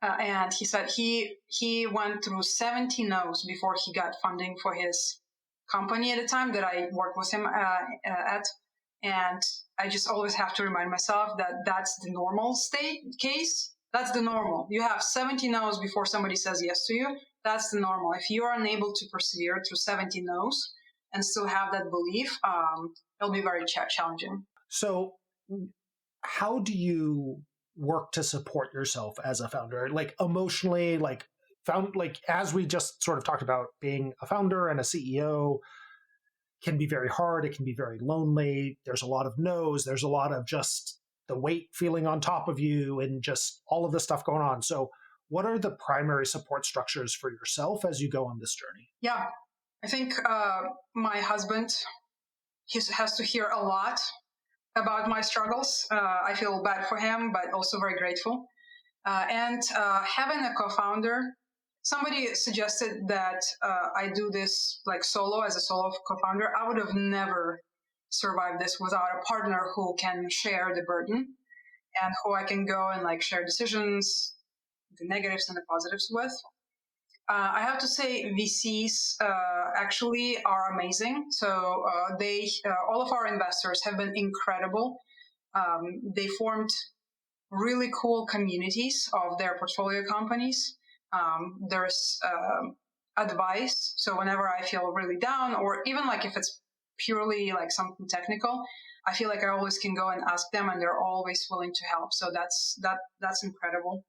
and he said he went through 70 no's before he got funding for his company at the time that I worked with him at. And I just always have to remind myself that that's the normal case. That's the normal. You have 70 no's before somebody says yes to you. That's the normal. If you are unable to persevere through 70 no's and still have that belief, it'll be very challenging. So how do you work to support yourself as a founder, like emotionally, like as we just sort of talked about, being a founder and a CEO can be very hard. It can be very lonely. There's a lot of no's. There's a lot of just the weight feeling on top of you and just all of this stuff going on. So what are the primary support structures for yourself as you go on this journey? Yeah, I think my husband, he has to hear a lot about my struggles. I feel bad for him, but also very grateful. And having a co-founder, somebody suggested that I do this like solo, as a solo co-founder. I would have never survived this without a partner who can share the burden and who I can go and like share decisions, the negatives and the positives with. I have to say VCs actually are amazing. So all of our investors have been incredible. They formed really cool communities of their portfolio companies. There's advice. So whenever I feel really down, or even like if it's purely like something technical, I feel like I always can go and ask them, and they're always willing to help. So that's incredible.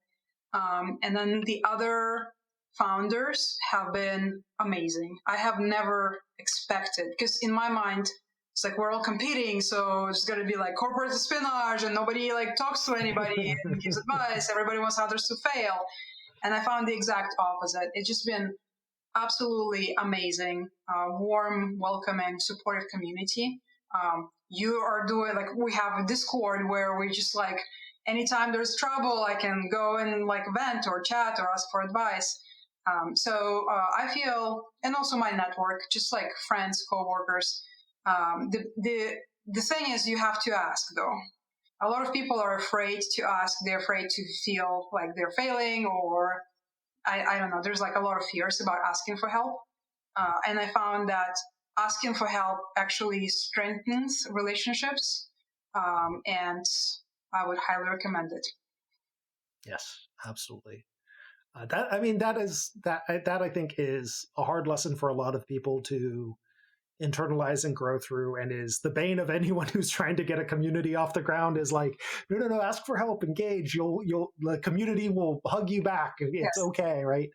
And then the other founders have been amazing. I have never expected, because in my mind, it's like we're all competing, so it's going to be like corporate espionage, and nobody like talks to anybody and gives advice. Everybody wants others to fail, and I found the exact opposite. It's just been absolutely amazing, warm, welcoming, supportive community. You are doing like, we have a Discord where we just like, anytime there's trouble, I can go and like vent or chat or ask for advice. So I feel, and also my network, just like friends, coworkers. The thing is, you have to ask though. A lot of people are afraid to ask. They're afraid to feel like they're failing, or I don't know. There's like a lot of fears about asking for help. And I found that asking for help actually strengthens relationships. And I would highly recommend it. Yes, absolutely. That I think is a hard lesson for a lot of people to internalize and grow through, and is the bane of anyone who's trying to get a community off the ground. Is like, no, ask for help, engage. The community will hug you back. It's Yes. okay, right?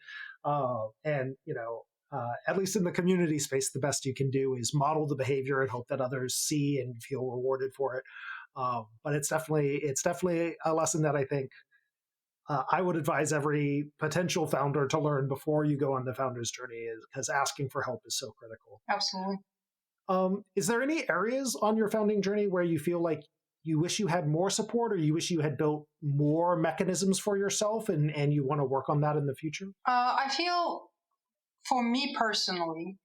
And at least in the community space, the best you can do is model the behavior and hope that others see and feel rewarded for it. But it's definitely a lesson that I think I would advise every potential founder to learn before you go on the founder's journey, is because asking for help is so critical. Absolutely. Is there any areas on your founding journey where you feel like you wish you had more support, or you wish you had built more mechanisms for yourself, and you want to work on that in the future? I feel, for me personally,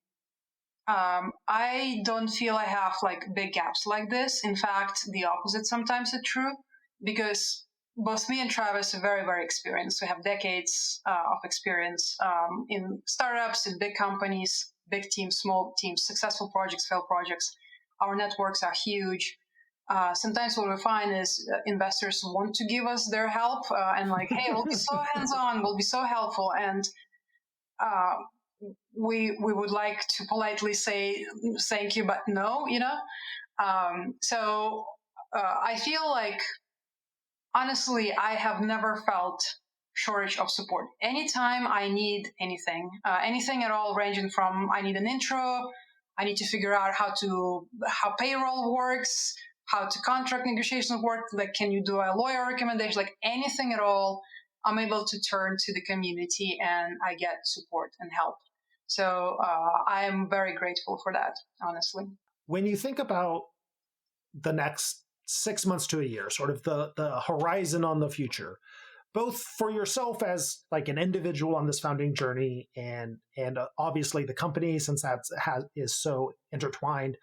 I don't feel I have like big gaps like this. In fact, the opposite sometimes is true, because both me and Travis are very, very experienced. We have decades of experience in startups, in big companies, big teams, small teams, successful projects, failed projects. Our networks are huge. Sometimes what we find is investors want to give us their help and like, hey, we'll be so hands-on, we'll be so helpful. And uh, we would like to politely say thank you, but no, So I feel like, honestly, I have never felt shortage of support. Anytime I need anything at all, ranging from I need an intro, I need to figure out how payroll works, how to contract negotiations work, like can you do a lawyer recommendation, like anything at all, I'm able to turn to the community and I get support and help. So I am very grateful for that, honestly. When you think about the next 6 months to a year, sort of the horizon on the future, both for yourself as like an individual on this founding journey, and obviously the company, since is so intertwined,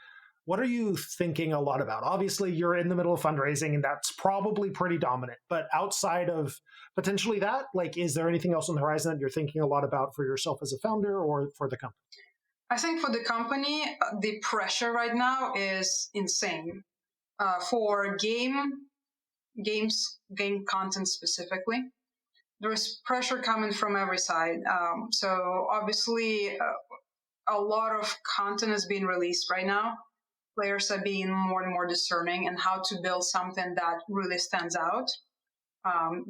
what are you thinking a lot about? Obviously, you're in the middle of fundraising, and that's probably pretty dominant. But outside of potentially that, like, is there anything else on the horizon that you're thinking a lot about for yourself as a founder or for the company? I think for the company, the pressure right now is insane. For game content specifically, there is pressure coming from every side. So obviously, a lot of content is being released right now. Players are being more and more discerning and how to build something that really stands out.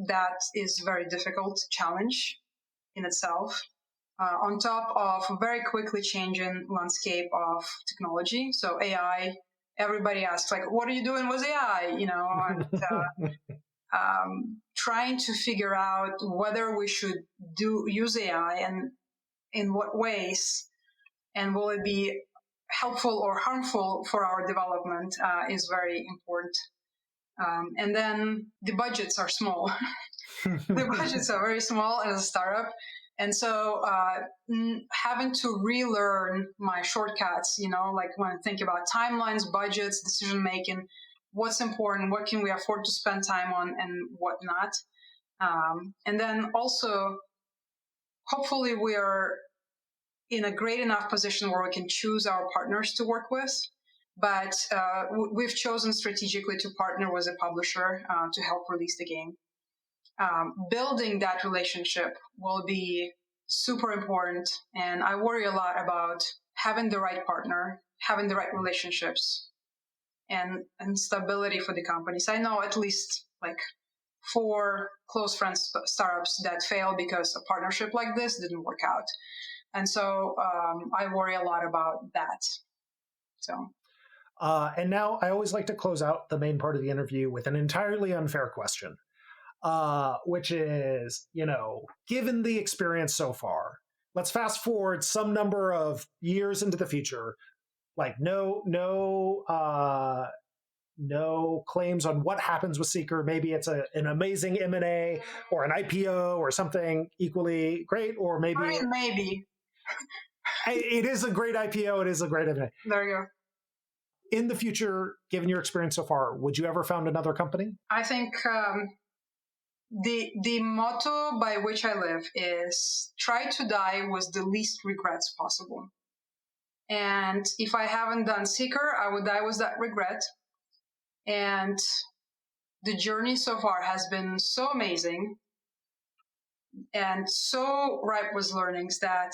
That is a very difficult challenge in itself. On top of a very quickly changing landscape of technology. So AI, everybody asks, like, what are you doing with AI? Trying to figure out whether we should use AI and in what ways, and will it be helpful or harmful for our development is very important. And then the budgets are small. The budgets are very small as a startup. And so having to relearn my shortcuts, like when I think about timelines, budgets, decision making, what's important, what can we afford to spend time on, and what not. And then also, hopefully, we are in a great enough position where we can choose our partners to work with. But we've chosen strategically to partner with a publisher to help release the game. Building that relationship will be super important. And I worry a lot about having the right partner, having the right relationships, and stability for the companies. I know at least like 4 close friends startups that failed because a partnership like this didn't work out. And so I worry a lot about that. So. And now I always like to close out the main part of the interview with an entirely unfair question, which is, given the experience so far, let's fast forward some number of years into the future, like no claims on what happens with Seeker. Maybe it's an amazing M&A or an IPO or something equally great, or maybe it is a great IPO, it is a great M&A. There you go. In the future, given your experience so far, would you ever found another company? I think the motto by which I live is try to die with the least regrets possible. And if I haven't done Seeker, I would die with that regret. And the journey so far has been so amazing and so ripe with learnings that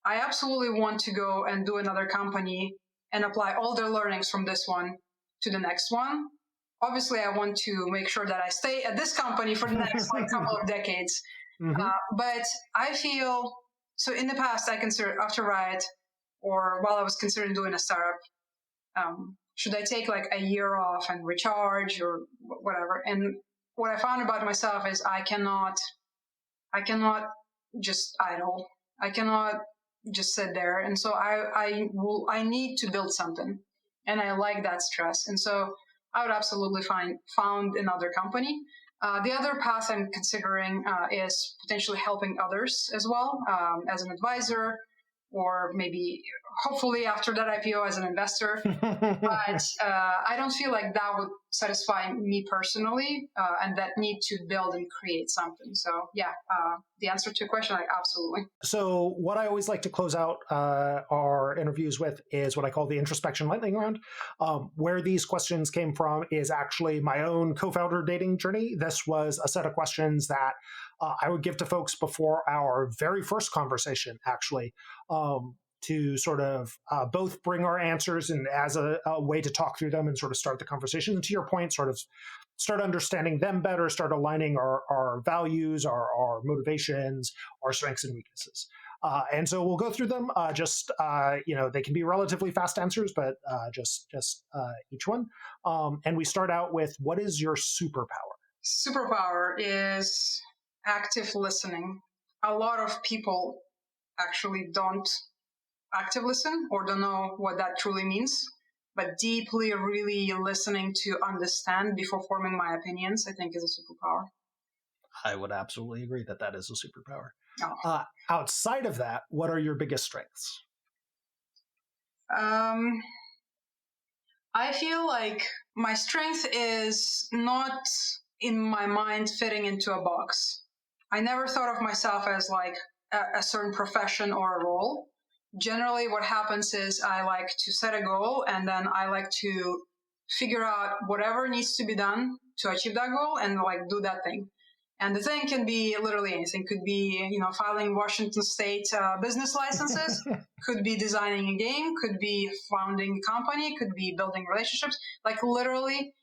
I absolutely want to go and do another company and apply all the learnings from this one to the next one. Obviously, I want to make sure that I stay at this company for the next couple of decades. Mm-hmm. But I feel, so in the past, I considered after Riot, or while I was considering doing a startup, should I take like a year off and recharge or whatever? And what I found about myself is I cannot just idle. I cannot just sit there. And so I need to build something, and I like that stress. And so I would absolutely found another company. The other path I'm considering is potentially helping others as well, as an advisor, or maybe hopefully after that IPO as an investor. But I don't feel like that would satisfy me personally, and that need to build and create something. So yeah, the answer to your question, like, absolutely. So what I always like to close out our interviews with is what I call the introspection lightning round. Where these questions came from is actually my own co-founder dating journey. This was a set of questions that I would give to folks before our very first conversation, actually, to sort of both bring our answers and as a way to talk through them and sort of start the conversation. And to your point, sort of start understanding them better, start aligning our values, our motivations, our strengths and weaknesses. And so we'll go through them. They can be relatively fast answers, but just each one. And we start out with, what is your superpower? Superpower is active listening. A lot of people actually don't active listen or don't know what that truly means, but deeply really listening to understand before forming my opinions, I think is a superpower. I would absolutely agree that that is a superpower. Oh. Outside of that, what are your biggest strengths? I feel like my strength is not in my mind fitting into a box. I never thought of myself as like a certain profession or a role. Generally, what happens is I like to set a goal and then I like to figure out whatever needs to be done to achieve that goal and like do that thing. And the thing can be literally anything. Could be, filing Washington State business licenses, could be designing a game, could be founding a company, could be building relationships. Like literally,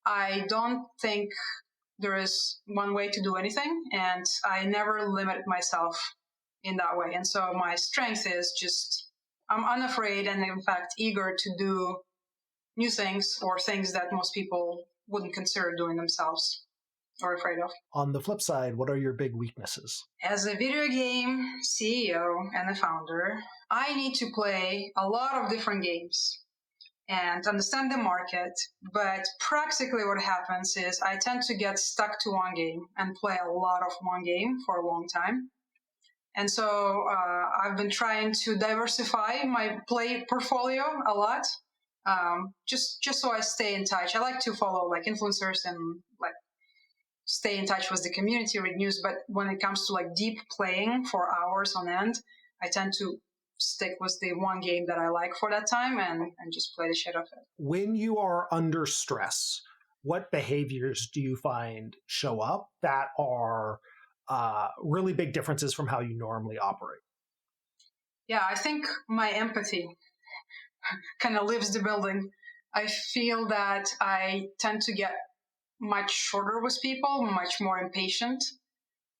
I don't think there is one way to do anything, and I never limit myself in that way. And so my strength is just I'm unafraid and in fact eager to do new things or things that most people wouldn't consider doing themselves or afraid of. On the flip side, what are your big weaknesses? As a video game CEO and a founder, I need to play a lot of different games and understand the market. But practically what happens is I tend to get stuck to one game and play a lot of one game for a long time. And so I've been trying to diversify my play portfolio a lot, just so I stay in touch. I like to follow like influencers and like stay in touch with the community, read news. But when it comes to like deep playing for hours on end, I tend to stick with the one game that I like for that time and just play the shit of it. When you are under stress, what behaviors do you find show up that are really big differences from how you normally operate? Yeah, I think my empathy kind of lives the building. I feel that I tend to get much shorter with people, much more impatient.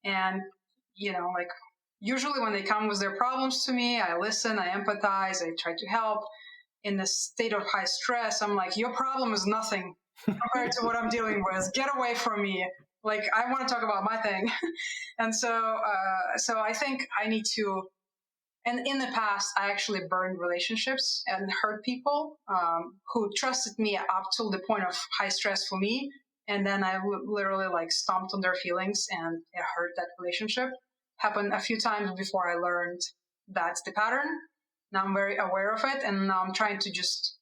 And, like usually when they come with their problems to me, I listen, I empathize, I try to help. In the state of high stress, I'm like, your problem is nothing compared to what I'm dealing with. Get away from me. Like, I want to talk about my thing. And so I think I need to. And in the past, I actually burned relationships and hurt people who trusted me up till the point of high stress for me. And then I literally like stomped on their feelings and it hurt that relationship. Happened a few times before I learned that's the pattern. Now I'm very aware of it. And now I'm trying to just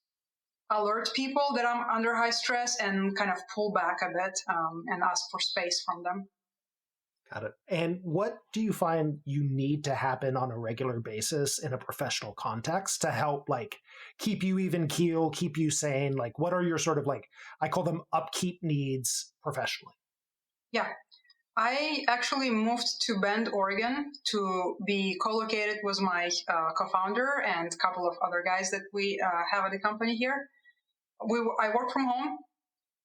alert people that I'm under high stress and kind of pull back a bit and ask for space from them. Got it. And what do you find you need to happen on a regular basis in a professional context to help like keep you even keel, keep you sane? Like what are your sort of like, I call them upkeep needs professionally? Yeah. I actually moved to Bend, Oregon to be co-located with my co-founder and a couple of other guys that we have at the company here. I work from home,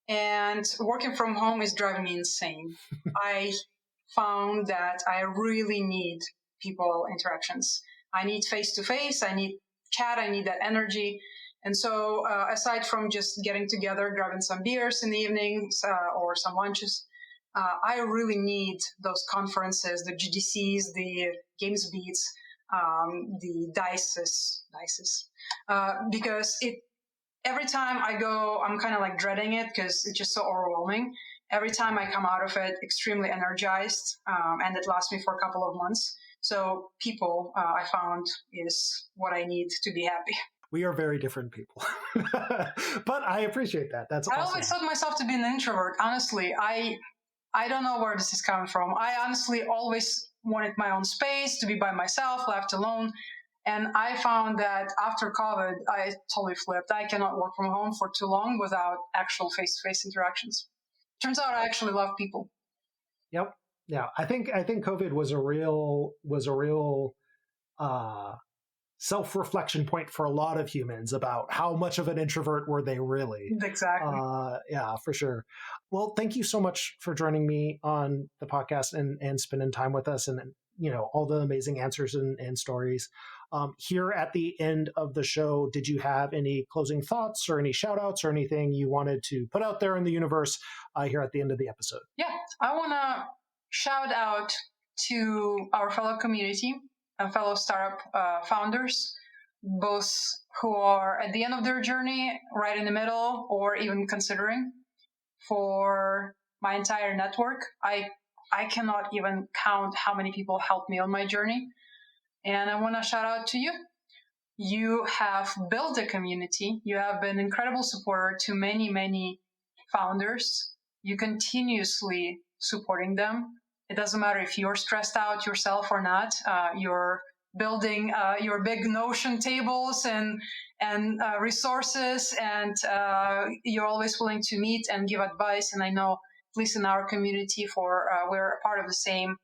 and working from home is driving me insane. I found that I really need people interactions. I need face to face. I need chat. I need that energy. And so, aside from just getting together, grabbing some beers in the evenings or some lunches, I really need those conferences, the GDCs, the Games Beats, the dices, because every time I go, I'm kind of like dreading it because it's just so overwhelming. Every time I come out of it, extremely energized, and it lasts me for a couple of months. So people, I found, is what I need to be happy. We are very different people, but I appreciate that. That's I awesome. always thought myself to be an introvert. Honestly, I don't know where this is coming from. I honestly always wanted my own space, to be by myself, left alone. And I found that after COVID, I totally flipped. I cannot work from home for too long without actual face-to-face interactions. Turns out I actually love people. Yep. Yeah. I think COVID was a real self-reflection point for a lot of humans about how much of an introvert were they really. Exactly. Yeah, for sure. Well, thank you so much for joining me on the podcast and spending time with us and all the amazing answers and stories. Here at the end of the show, did you have any closing thoughts or any shout outs or anything you wanted to put out there in the universe here at the end of the episode? Yeah, I want to shout out to our fellow community and fellow startup founders both who are at the end of their journey, right in the middle, or even considering. For my entire network, I cannot even count how many people helped me on my journey. And I want to shout out to you. You have built a community. You have been an incredible supporter to many, many founders. You continuously supporting them. It doesn't matter if you're stressed out yourself or not. You're building your big Notion tables and resources, and you're always willing to meet and give advice. And I know, at least in our community, we're a part of the same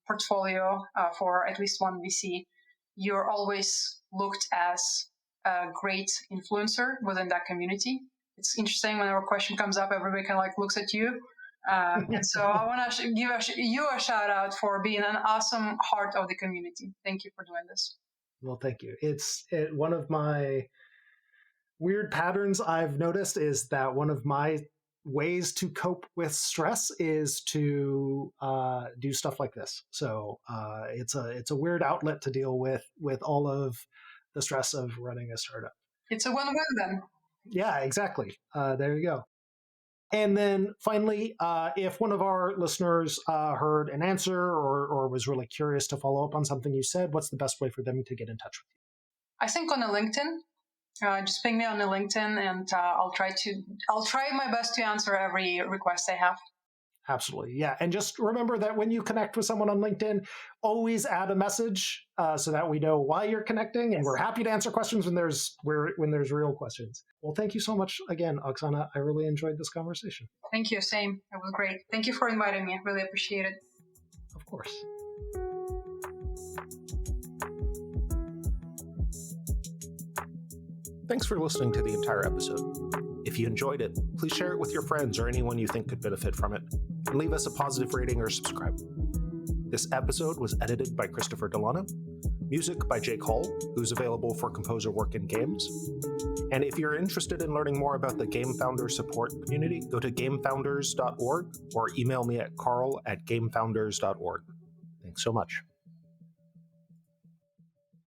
portfolio for at least one VC. You're always looked as a great influencer within that community. It's interesting whenever a question comes up, everybody kind of like looks at you. And so I want to give you a shout out for being an awesome heart of the community. Thank you for doing this. Well, thank you. One of my weird patterns I've noticed is that one of my ways to cope with stress is to do stuff like this. So it's a weird outlet to deal with all of the stress of running a startup. It's a win-win then. Yeah, exactly. There you go. And then finally, if one of our listeners heard an answer or was really curious to follow up on something you said, what's the best way for them to get in touch with you? I think on a LinkedIn. Just ping me on the LinkedIn, and I'll try my best to answer every request I have. Absolutely, yeah. And just remember that when you connect with someone on LinkedIn, always add a message so that we know why you're connecting. And we're happy to answer questions when there's real questions. Well, thank you so much again, Oksana. I really enjoyed this conversation. Thank you. Same. It was great. Thank you for inviting me. I really appreciate it. Of course. Thanks for listening to the entire episode. If you enjoyed it, please share it with your friends or anyone you think could benefit from it, and leave us a positive rating or subscribe. This episode was edited by Christopher Delano, music by Jake Hall, who's available for composer work in games. And if you're interested in learning more about the Game Founders support community, go to gamefounders.org or email me at carl@gamefounders.org. Thanks so much.